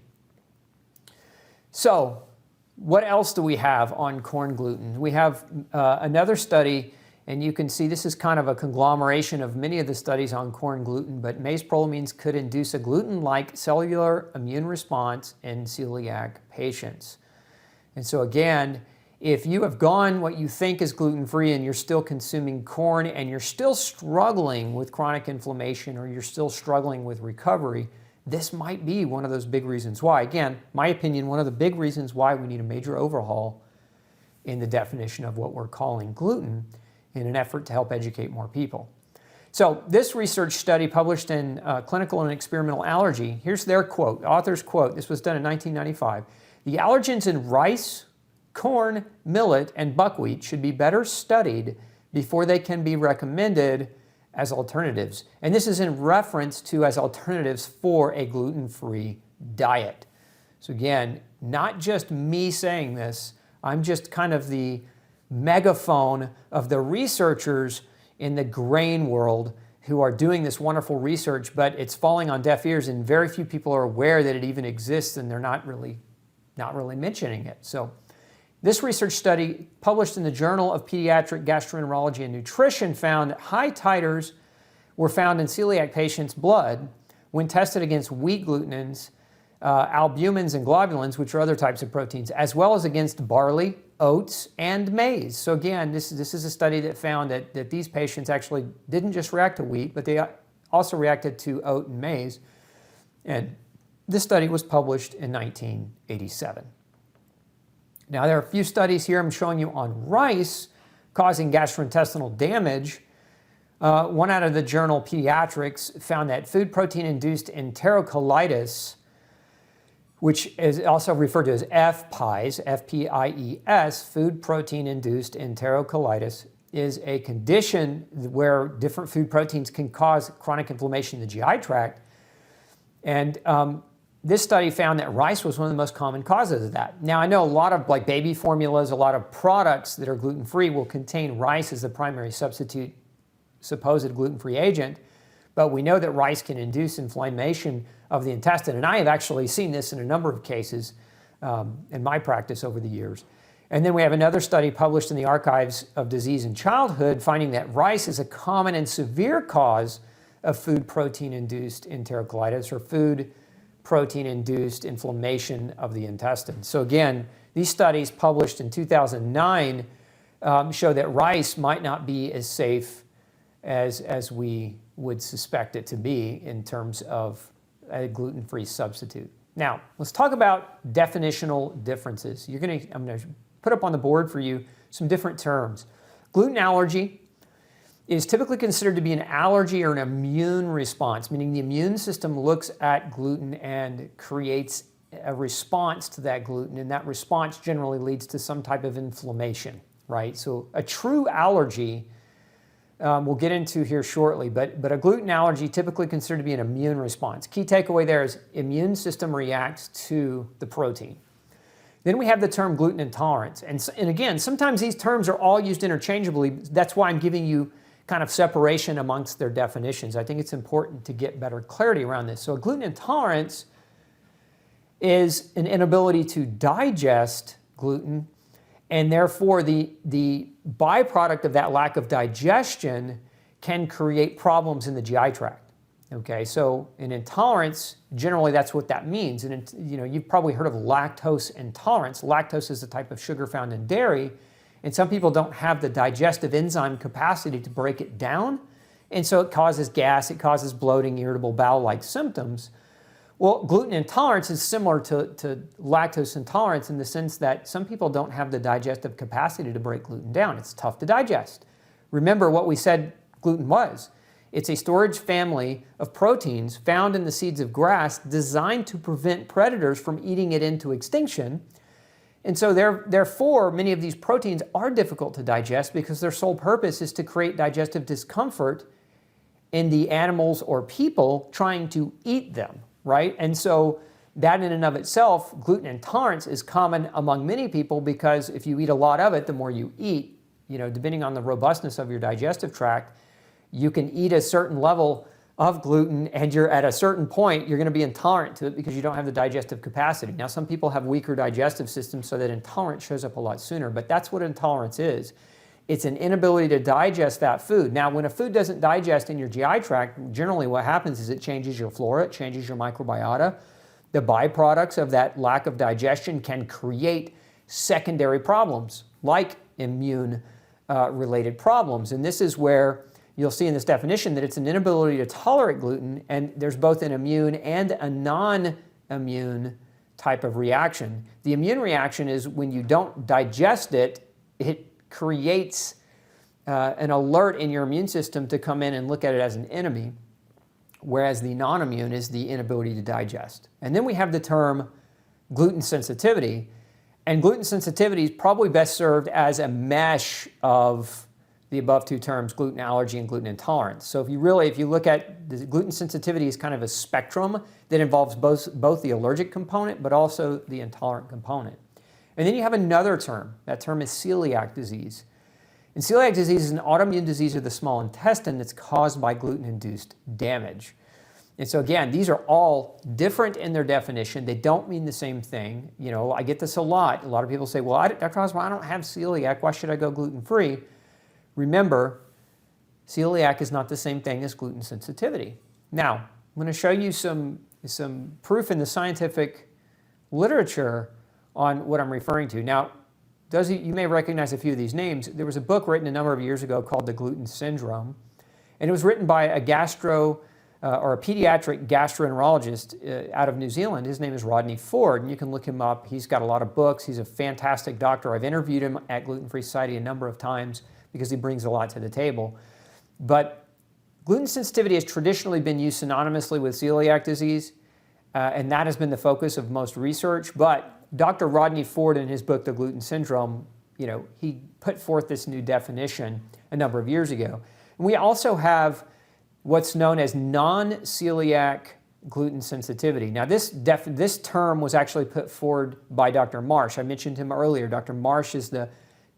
So what else do we have on corn gluten? We have another study, and you can see this is kind of a conglomeration of many of the studies on corn gluten, but maize prolamines could induce a gluten-like cellular immune response in celiac patients. And so again, if you have gone what you think is gluten-free and you're still consuming corn and you're still struggling with chronic inflammation or you're still struggling with recovery, this might be one of those big reasons why. Again, my opinion, one of the big reasons why we need a major overhaul in the definition of what we're calling gluten in an effort to help educate more people. So this research study published in Clinical and Experimental Allergy, here's their quote, author's quote, this was done in 1995. The allergens in rice, corn, millet, and buckwheat should be better studied before they can be recommended as alternatives. And this is in reference to as alternatives for a gluten-free diet. So again, not just me saying this, I'm just kind of the megaphone of the researchers in the grain world who are doing this wonderful research, but it's falling on deaf ears and very few people are aware that it even exists and they're not really mentioning it. So this research study published in the Journal of Pediatric Gastroenterology and Nutrition found that high titers were found in celiac patients' blood when tested against wheat glutenins, albumins and globulins, which are other types of proteins, as well as against barley, oats, and maize. So again, this is a study that found that these patients actually didn't just react to wheat, but they also reacted to oat and maize. And this study was published in 1987. Now, there are a few studies here I'm showing you on rice causing gastrointestinal damage. One out of the journal Pediatrics found that food protein-induced enterocolitis, which is also referred to as FPIES, F-P-I-E-S, food protein-induced enterocolitis, is a condition where different food proteins can cause chronic inflammation in the GI tract. And this study found that rice was one of the most common causes of that. Now, I know a lot of like baby formulas, a lot of products that are gluten-free will contain rice as the primary substitute, supposed gluten-free agent, but we know that rice can induce inflammation of the intestine, and I have actually seen this in a number of cases in my practice over the years. And then we have another study published in the Archives of Disease in Childhood finding that rice is a common and severe cause of food protein-induced enterocolitis or food protein-induced inflammation of the intestine. So again, these studies published in 2009 show that rice might not be as safe as we would suspect it to be in terms of a gluten-free substitute. Now, let's talk about definitional differences. I'm going to put up on the board for you some different terms. Gluten allergy is typically considered to be an allergy or an immune response, meaning the immune system looks at gluten and creates a response to that gluten, and that response generally leads to some type of inflammation, right? So a true allergy, we'll get into here shortly, but a gluten allergy typically considered to be an immune response. Key takeaway there is immune system reacts to the protein. Then we have the term gluten intolerance. And again, sometimes these terms are all used interchangeably. That's why I'm giving you kind of separation amongst their definitions. I think it's important to get better clarity around this. So gluten intolerance is an inability to digest gluten, and therefore the byproduct of that lack of digestion can create problems in the GI tract. Okay, so in intolerance, generally that's what that means. And you've probably heard of lactose intolerance. Lactose is a type of sugar found in dairy, and some people don't have the digestive enzyme capacity to break it down, and so it causes gas, it causes bloating, irritable bowel-like symptoms. Well, gluten intolerance is similar to lactose intolerance in the sense that some people don't have the digestive capacity to break gluten down. It's tough to digest. Remember what we said gluten was. It's a storage family of proteins found in the seeds of grass designed to prevent predators from eating it into extinction. And so therefore, many of these proteins are difficult to digest because their sole purpose is to create digestive discomfort in the animals or people trying to eat them, right? And so that in and of itself, gluten intolerance is common among many people because if you eat a lot of it, the more you eat, depending on the robustness of your digestive tract, you can eat a certain level of gluten and you're at a certain point, you're going to be intolerant to it because you don't have the digestive capacity. Now, some people have weaker digestive systems so that intolerance shows up a lot sooner, but that's what intolerance is. It's an inability to digest that food. Now, when a food doesn't digest in your GI tract, generally what happens is it changes your flora, it changes your microbiota. The byproducts of that lack of digestion can create secondary problems like immune related problems. And this is where you'll see in this definition that it's an inability to tolerate gluten, and there's both an immune and a non-immune type of reaction. The immune reaction is when you don't digest it, it creates an alert in your immune system to come in and look at it as an enemy, whereas the non-immune is the inability to digest. And then we have the term gluten sensitivity, and gluten sensitivity is probably best served as a mesh of the above two terms, gluten allergy and gluten intolerance. So if you look at the gluten sensitivity is kind of a spectrum that involves both the allergic component but also the intolerant component. And then you have another term. That term is celiac disease. And celiac disease is an autoimmune disease of the small intestine that's caused by gluten-induced damage. And so again, these are all different in their definition. They don't mean the same thing. You know, I get this a lot. A lot of people say, well, Dr. Osborne, I don't have celiac. Why should I go gluten-free? Remember, celiac is not the same thing as gluten sensitivity. Now, I'm going to show you some proof in the scientific literature on what I'm referring to. Now, you may recognize a few of these names. There was a book written a number of years ago called The Gluten Syndrome, and it was written by a pediatric gastroenterologist out of New Zealand. His name is Rodney Ford, and you can look him up. He's got a lot of books. He's a fantastic doctor. I've interviewed him at Gluten-Free Society a number of times because he brings a lot to the table. But gluten sensitivity has traditionally been used synonymously with celiac disease, and that has been the focus of most research. But Dr. Rodney Ford, in his book, The Gluten Syndrome, he put forth this new definition a number of years ago. And we also have what's known as non-celiac gluten sensitivity. Now, this term was actually put forward by Dr. Marsh. I mentioned him earlier. Dr. Marsh is the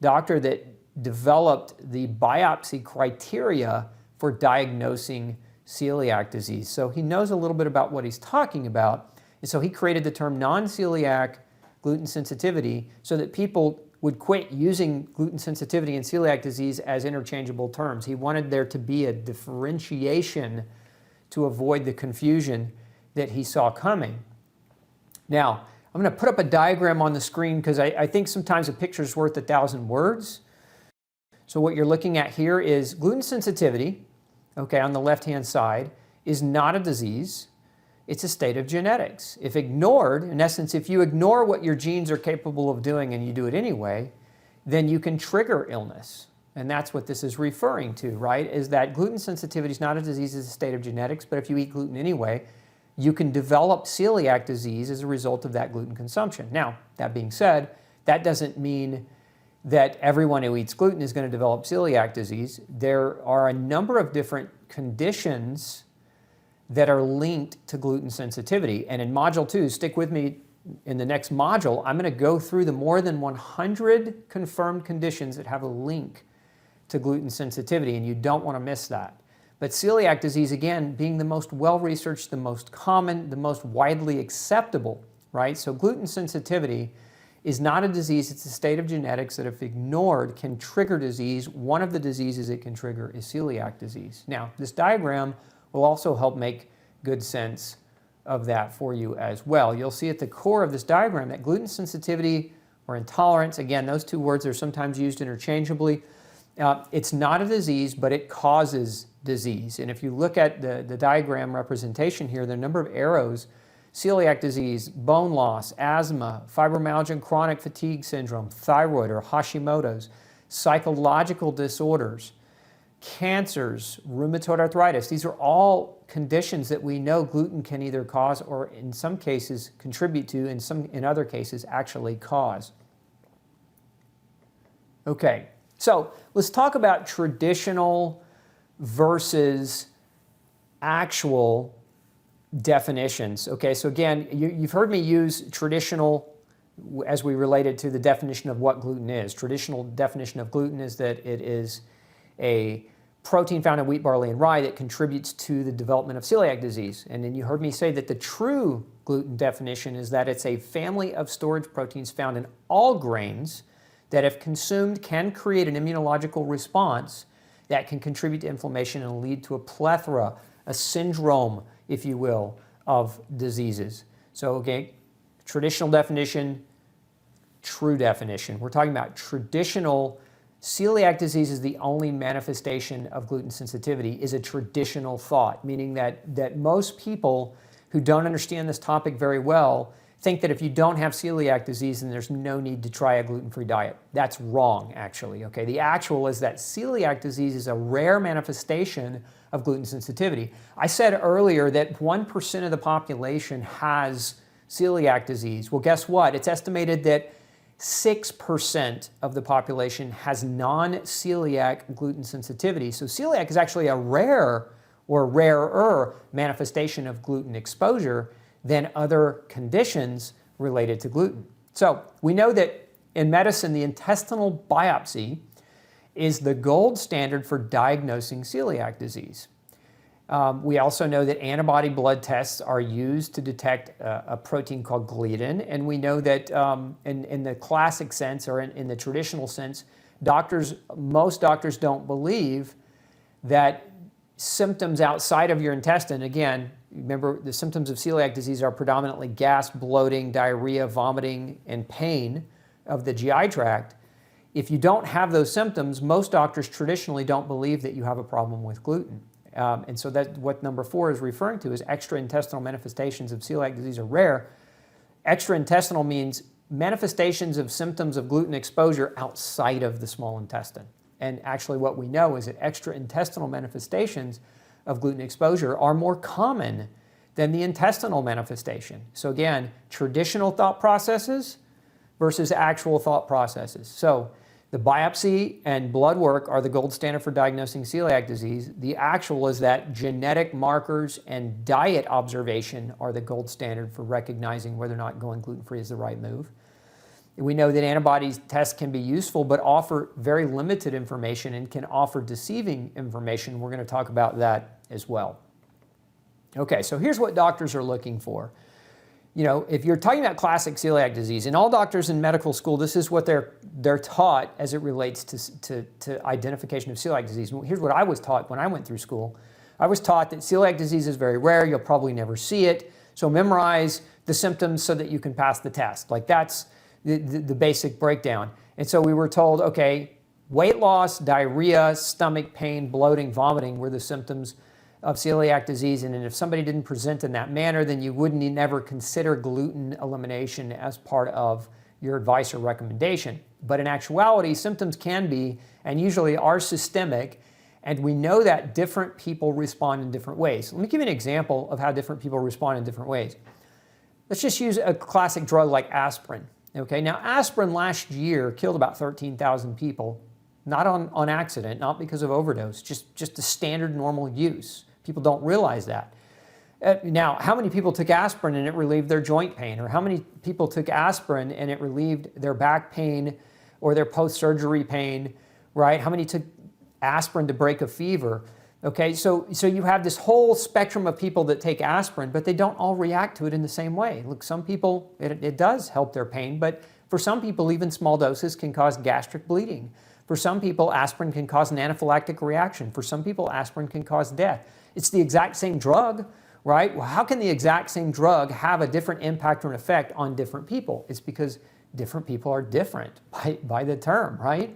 doctor that developed the biopsy criteria for diagnosing celiac disease. So he knows a little bit about what he's talking about. And so he created the term non-celiac gluten sensitivity so that people would quit using gluten sensitivity and celiac disease as interchangeable terms. He wanted there to be a differentiation to avoid the confusion that he saw coming. Now, I'm going to put up a diagram on the screen because I think sometimes a picture is worth 1,000 words. So what you're looking at here is gluten sensitivity, okay, on the left-hand side, is not a disease. It's a state of genetics. If ignored, in essence, if you ignore what your genes are capable of doing and you do it anyway, then you can trigger illness. And that's what this is referring to, right? Is that gluten sensitivity is not a disease, it's a state of genetics, but if you eat gluten anyway, you can develop celiac disease as a result of that gluten consumption. Now, that being said, that doesn't mean that everyone who eats gluten is going to develop celiac disease. There are a number of different conditions that are linked to gluten sensitivity. And in Module 2, stick with me in the next module, I'm going to go through the more than 100 confirmed conditions that have a link to gluten sensitivity, and you don't want to miss that. But celiac disease, again, being the most well-researched, the most common, the most widely acceptable, right? So gluten sensitivity is not a disease, it's a state of genetics that if ignored can trigger disease. One of the diseases it can trigger is celiac disease. Now, this diagram will also help make good sense of that for you as well. You'll see at the core of this diagram that gluten sensitivity or intolerance, again, those two words are sometimes used interchangeably. It's not a disease, but it causes disease. And if you look at the diagram representation here, there are a number of arrows: celiac disease, bone loss, asthma, fibromyalgia and chronic fatigue syndrome, thyroid or Hashimoto's, psychological disorders, cancers, rheumatoid arthritis. These are all conditions that we know gluten can either cause or in some cases contribute to, in other cases actually cause. Okay, so let's talk about traditional versus actual definitions. Okay, so again, you've heard me use traditional as we relate it to the definition of what gluten is. Traditional definition of gluten is that it is a protein found in wheat, barley, and rye that contributes to the development of celiac disease. And then you heard me say that the true gluten definition is that it's a family of storage proteins found in all grains that, if consumed, can create an immunological response that can contribute to inflammation and lead to a plethora, a syndrome, if you will, of diseases. So, okay, traditional definition, true definition. We're talking about traditional celiac disease is the only manifestation of gluten sensitivity, is a traditional thought, meaning that most people who don't understand this topic very well think that if you don't have celiac disease, then there's no need to try a gluten-free diet. That's wrong, actually. Okay, the actual is that celiac disease is a rare manifestation of gluten sensitivity. I said earlier that 1% of the population has celiac disease. Well, guess what? It's estimated that 6% of the population has non-celiac gluten sensitivity. So celiac is actually a rare or rarer manifestation of gluten exposure than other conditions related to gluten. So we know that in medicine, the intestinal biopsy is the gold standard for diagnosing celiac disease. We also know that antibody blood tests are used to detect a protein called gliadin, and we know that in the classic sense, or in the traditional sense, most doctors don't believe that symptoms outside of your intestine, again, remember the symptoms of celiac disease are predominantly gas, bloating, diarrhea, vomiting, and pain of the GI tract. If you don't have those symptoms, most doctors traditionally don't believe that you have a problem with gluten. And so that's what number 4 is referring to, is extraintestinal manifestations of celiac disease are rare. Extraintestinal means manifestations of symptoms of gluten exposure outside of the small intestine. And actually what we know is that extraintestinal manifestations of gluten exposure are more common than the intestinal manifestation. So again, traditional thought processes versus actual thought processes. So the biopsy and blood work are the gold standard for diagnosing celiac disease. The actual is that genetic markers and diet observation are the gold standard for recognizing whether or not going gluten-free is the right move. We know that antibodies tests can be useful but offer very limited information and can offer deceiving information. We're going to talk about that as well. Okay, so here's what doctors are looking for. You know, if you're talking about classic celiac disease, and all doctors in medical school, this is what they're taught as it relates to identification of celiac disease. Here's what I was taught when I went through school. I was taught that celiac disease is very rare. You'll probably never see it. So memorize the symptoms so that you can pass the test. Like that's the basic breakdown. And so we were told, okay, weight loss, diarrhea, stomach pain, bloating, vomiting were the symptoms of celiac disease. And if somebody didn't present in that manner, then you wouldn't never consider gluten elimination as part of your advice or recommendation. But in actuality, symptoms can be, and usually are, systemic, and we know that different people respond in different ways. Let me give you an example of how different people respond in different ways. Let's just use a classic drug like aspirin. Okay, now aspirin last year killed about 13,000 people, not on accident, not because of overdose, just the standard normal use. People don't realize that. Now, how many people took aspirin and it relieved their joint pain? Or how many people took aspirin and it relieved their back pain or their post-surgery pain, right? How many took aspirin to break a fever? Okay, so you have this whole spectrum of people that take aspirin, but they don't all react to it in the same way. Look, some people, it does help their pain, but for some people, even small doses can cause gastric bleeding. For some people, aspirin can cause an anaphylactic reaction. For some people, aspirin can cause death. It's the exact same drug, right? Well, how can the exact same drug have a different impact or an effect on different people? It's because different people are different by the term, right?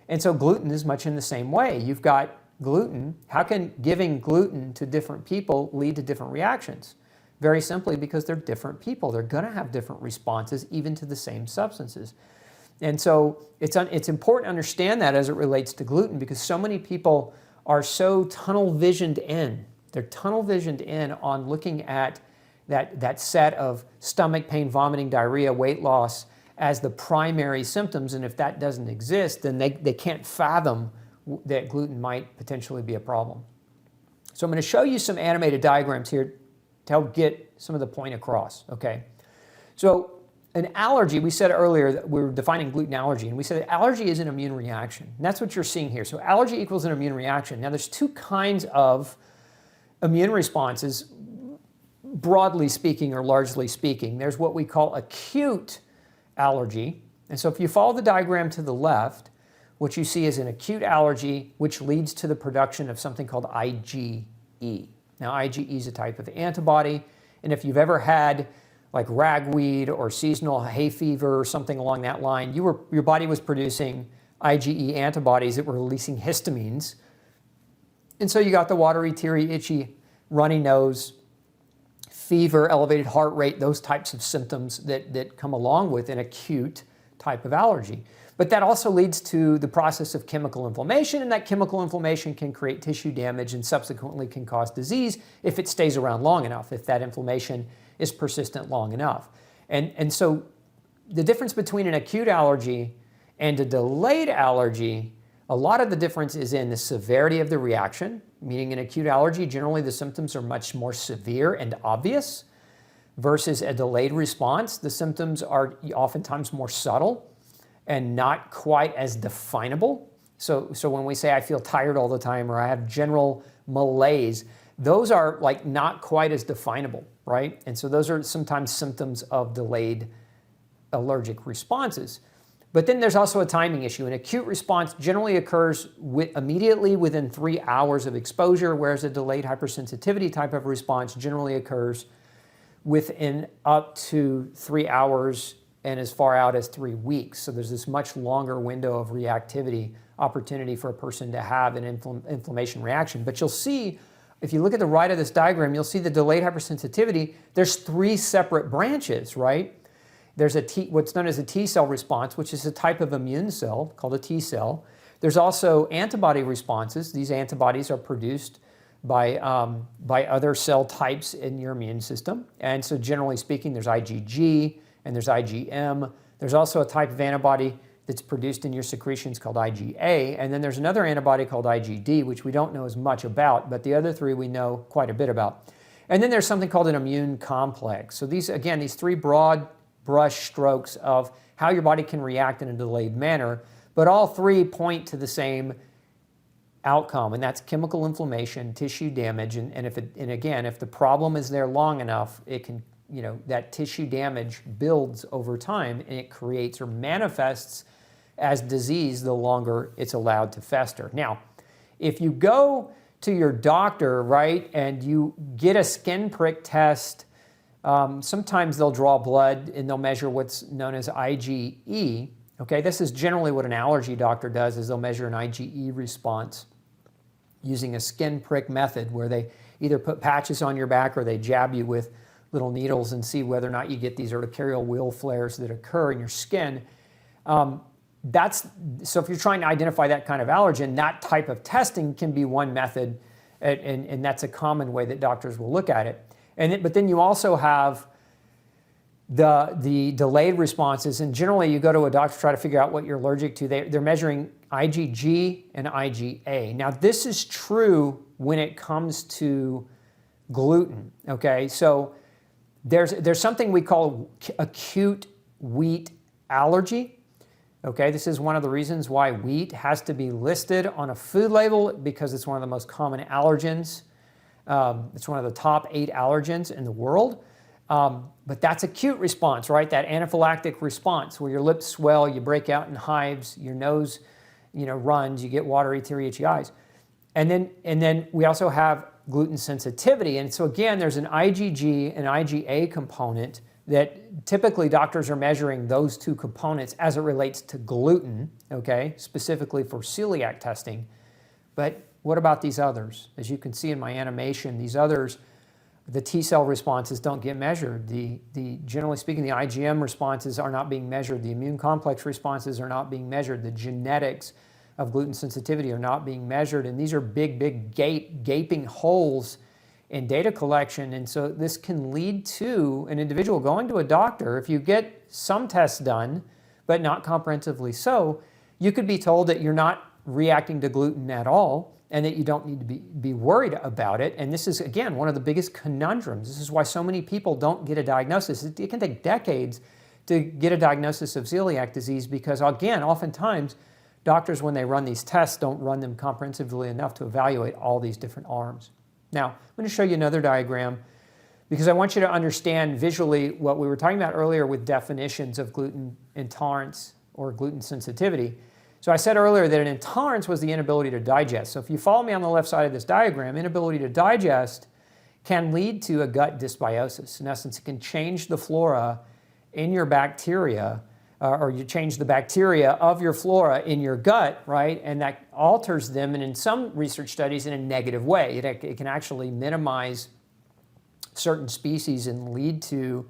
And so gluten is much in the same way. You've got gluten. How can giving gluten to different people lead to different reactions? Very simply because they're different people. They're going to have different responses even to the same substances. And so it's important to understand that as it relates to gluten, because so many people are so tunnel visioned in. They're tunnel visioned in on looking at that set of stomach pain, vomiting, diarrhea, weight loss as the primary symptoms. And if that doesn't exist, then they can't fathom that gluten might potentially be a problem. So I'm going to show you some animated diagrams here to help get some of the point across, okay? So an allergy, we said earlier that we were defining gluten allergy, and we said that allergy is an immune reaction. And that's what you're seeing here. So allergy equals an immune reaction. Now there's two kinds of immune responses, broadly speaking or largely speaking. There's what we call acute allergy. And so if you follow the diagram to the left, what you see is an acute allergy, which leads to the production of something called IgE. Now, IgE is a type of antibody, and if you've ever had like ragweed or seasonal hay fever or something along that line, your body was producing IgE antibodies that were releasing histamines. And so you got the watery, teary, itchy, runny nose, fever, elevated heart rate, those types of symptoms that come along with an acute type of allergy. But that also leads to the process of chemical inflammation, and that chemical inflammation can create tissue damage and subsequently can cause disease if it stays around long enough, if that inflammation is persistent long enough. And so the difference between an acute allergy and a delayed allergy, a lot of the difference is in the severity of the reaction, meaning an acute allergy, generally the symptoms are much more severe and obvious, versus a delayed response. The symptoms are oftentimes more subtle and not quite as definable. So when we say I feel tired all the time or I have general malaise, those are like not quite as definable, right? And so those are sometimes symptoms of delayed allergic responses. But then there's also a timing issue. An acute response generally occurs immediately within 3 hours of exposure, whereas a delayed hypersensitivity type of response generally occurs within up to 3 hours and as far out as 3 weeks. So there's this much longer window of reactivity opportunity for a person to have an inflammation reaction. But you'll see, if you look at the right of this diagram, you'll see the delayed hypersensitivity, there's 3 separate branches, right? There's what's known as a T cell response, which is a type of immune cell called a T cell. There's also antibody responses. These antibodies are produced by other cell types in your immune system. And so generally speaking, there's IgG and there's IgM. There's also a type of antibody that's produced in your secretions called IgA. And then there's another antibody called IgD, which we don't know as much about, but the other 3 we know quite a bit about. And then there's something called an immune complex. So these 3 broad brush strokes of how your body can react in a delayed manner, but all 3 point to the same outcome, and that's chemical inflammation, tissue damage, and again, if the problem is there long enough, it can, that tissue damage builds over time, and it creates or manifests as disease the longer it's allowed to fester. Now, if you go to your doctor, right, and you get a skin prick test, sometimes they'll draw blood and they'll measure what's known as IgE. Okay, this is generally what an allergy doctor does, is they'll measure an IgE response using a skin prick method where they either put patches on your back or they jab you with little needles and see whether or not you get these urticarial wheal flares that occur in your skin. So if you're trying to identify that kind of allergen, that type of testing can be one method, and that's a common way that doctors will look at it. But then you also have the delayed responses, and generally you go to a doctor to try to figure out what you're allergic to. They're measuring IgG and IgA. Now this is true when it comes to gluten, okay? So there's something we call acute wheat allergy, okay? This is one of the reasons why wheat has to be listed on a food label, because it's one of the most common allergens. It's one of the top 8 allergens in the world. But that's acute response, right? That anaphylactic response where your lips swell, you break out in hives, your nose, runs, you get watery, teary, itchy eyes. And then we also have gluten sensitivity. And so again, there's an IgG and IgA component that typically doctors are measuring those 2 components as it relates to gluten, okay, specifically for celiac testing. But what about these others? As you can see in my animation, these others, the T cell responses don't get measured. Generally speaking, the IgM responses are not being measured. The immune complex responses are not being measured. The genetics of gluten sensitivity are not being measured. And these are big gaping holes in data collection. And so this can lead to an individual going to a doctor. If you get some tests done, but not comprehensively so, you could be told that you're not reacting to gluten at all, and that you don't need to be worried about it. And this is, again, one of the biggest conundrums. This is why so many people don't get a diagnosis. It can take decades to get a diagnosis of celiac disease because, again, oftentimes doctors, when they run these tests, don't run them comprehensively enough to evaluate all these different arms. Now, I'm going to show you another diagram because I want you to understand visually what we were talking about earlier with definitions of gluten intolerance or gluten sensitivity. So I said earlier that an intolerance was the inability to digest. So if you follow me on the left side of this diagram, inability to digest can lead to a gut dysbiosis. In essence, it can change the flora in your bacteria, or you change the bacteria of your flora in your gut, right? And that alters them, and in some research studies, in a negative way. It can actually minimize certain species and lead to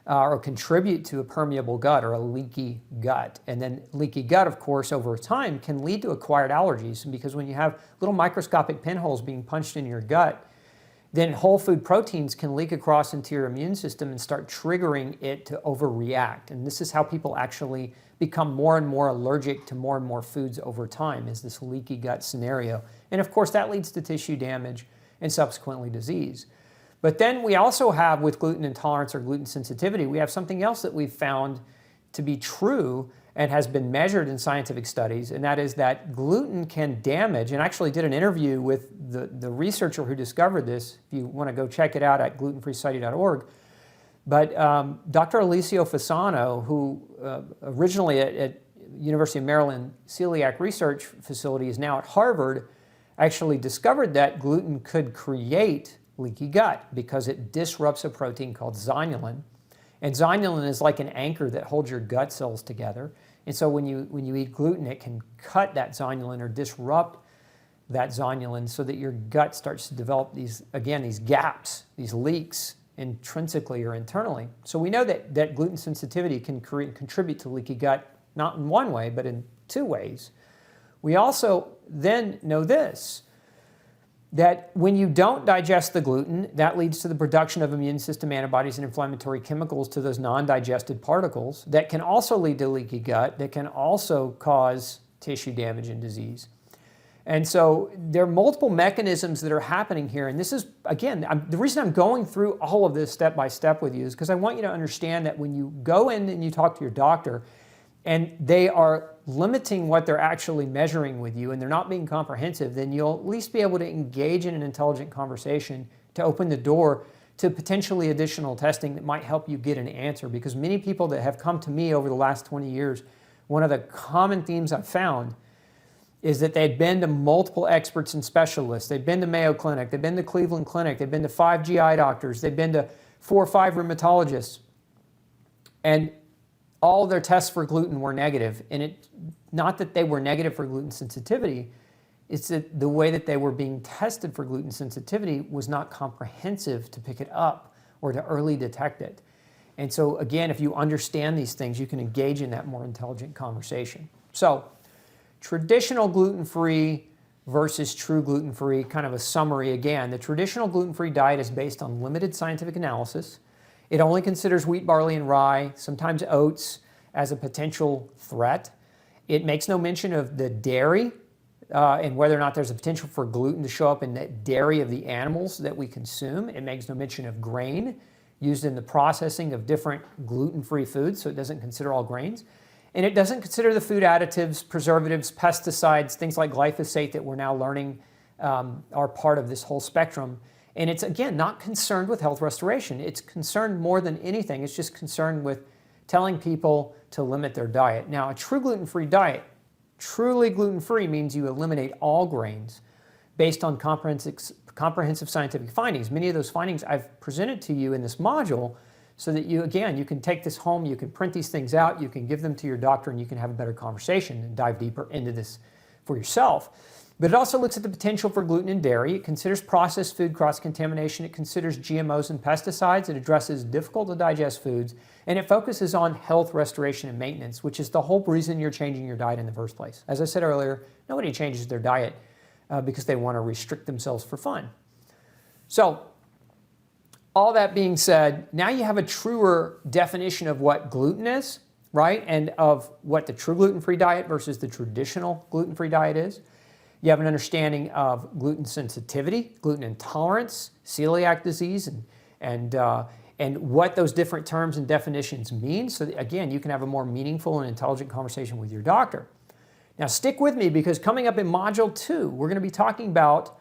or contribute to a permeable gut or a leaky gut. And then leaky gut, of course, over time can lead to acquired allergies, because when you have little microscopic pinholes being punched in your gut, then whole food proteins can leak across into your immune system and start triggering it to overreact. And this is how people actually become more and more allergic to more and more foods over time, is this leaky gut scenario. And of course, that leads to tissue damage and subsequently disease. But then we also have, with gluten intolerance or gluten sensitivity, we have something else that we've found to be true and has been measured in scientific studies, and that is that gluten can damage, and I actually did an interview with the researcher who discovered this. If you want to go check it out at glutenfreesociety.org. But Dr. Alessio Fasano, who originally at University of Maryland Celiac Research Facility is now at Harvard, actually discovered that gluten could create leaky gut because it disrupts a protein called zonulin. And zonulin is like an anchor that holds your gut cells together. And so when you eat gluten, it can cut that zonulin or disrupt that zonulin so that your gut starts to develop these gaps, these leaks intrinsically or internally. So we know that gluten sensitivity can contribute to leaky gut, not in one way, but in two ways. We also then know this, that when you don't digest the gluten, that leads to the production of immune system antibodies and inflammatory chemicals to those non-digested particles that can also lead to leaky gut, that can also cause tissue damage and disease. And so there are multiple mechanisms that are happening here. And this is, again, the reason I'm going through all of this step by step with you is because I want you to understand that when you go in and you talk to your doctor, and they are limiting what they're actually measuring with you, and they're not being comprehensive, then you'll at least be able to engage in an intelligent conversation to open the door to potentially additional testing that might help you get an answer. Because many people that have come to me over the last 20 years, one of the common themes I've found is that they'd been to multiple experts and specialists. They've been to Mayo Clinic, they've been to Cleveland Clinic, they've been to 5 GI doctors, they've been to 4 or 5 rheumatologists, and all their tests for gluten were negative. And it, not that they were negative for gluten sensitivity, it's that the way that they were being tested for gluten sensitivity was not comprehensive to pick it up or to early detect it. And so again, if you understand these things, you can engage in that more intelligent conversation. So traditional gluten-free versus true gluten-free, kind of a summary again. The traditional gluten-free diet is based on limited scientific analysis. It only considers wheat, barley, and rye, sometimes oats, as a potential threat. It makes no mention of the dairy and whether or not there's a potential for gluten to show up in the dairy of the animals that we consume. It makes no mention of grain used in the processing of different gluten-free foods, so it doesn't consider all grains. And it doesn't consider the food additives, preservatives, pesticides, things like glyphosate that we're now learning are part of this whole spectrum. And it's, again, not concerned with health restoration. It's concerned more than anything. It's just concerned with telling people to limit their diet. Now, a true gluten-free diet, truly gluten-free, means you eliminate all grains based on comprehensive scientific findings. Many of those findings I've presented to you in this module so that you, again, you can take this home, you can print these things out, you can give them to your doctor, and you can have a better conversation and dive deeper into this for yourself. But it also looks at the potential for gluten in dairy. It considers processed food cross-contamination. It considers GMOs and pesticides. It addresses difficult-to-digest foods. And it focuses on health restoration and maintenance, which is the whole reason you're changing your diet in the first place. As I said earlier, nobody changes their diet because they want to restrict themselves for fun. So, all that being said, now you have a truer definition of what gluten is, right? And of what the true gluten-free diet versus the traditional gluten-free diet is. You have an understanding of gluten sensitivity, gluten intolerance, celiac disease, and what those different terms and definitions mean. So that, again, you can have a more meaningful and intelligent conversation with your doctor. Now stick with me, because coming up in Module 2, we're going to be talking about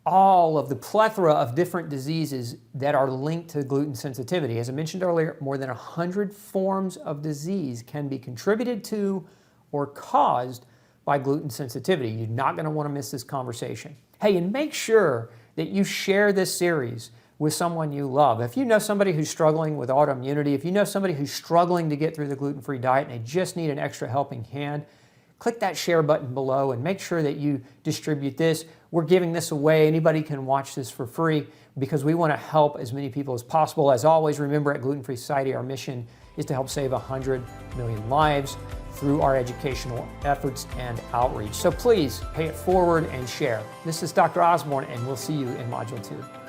all of the plethora of different diseases that are linked to gluten sensitivity. As I mentioned earlier, more than 100 forms of disease can be contributed to or caused by gluten sensitivity. You're not going to want to miss this conversation. Hey, and make sure that you share this series with someone you love. If you know somebody who's struggling with autoimmunity, if you know somebody who's struggling to get through the gluten-free diet and they just need an extra helping hand, click that share button below and make sure that you distribute this. We're giving this away. Anybody can watch this for free because we want to help as many people as possible. As always, remember at Gluten-Free Society, our mission is to help save 100 million lives through our educational efforts and outreach. So please pay it forward and share. This is Dr. Osborne, and we'll see you in Module 2.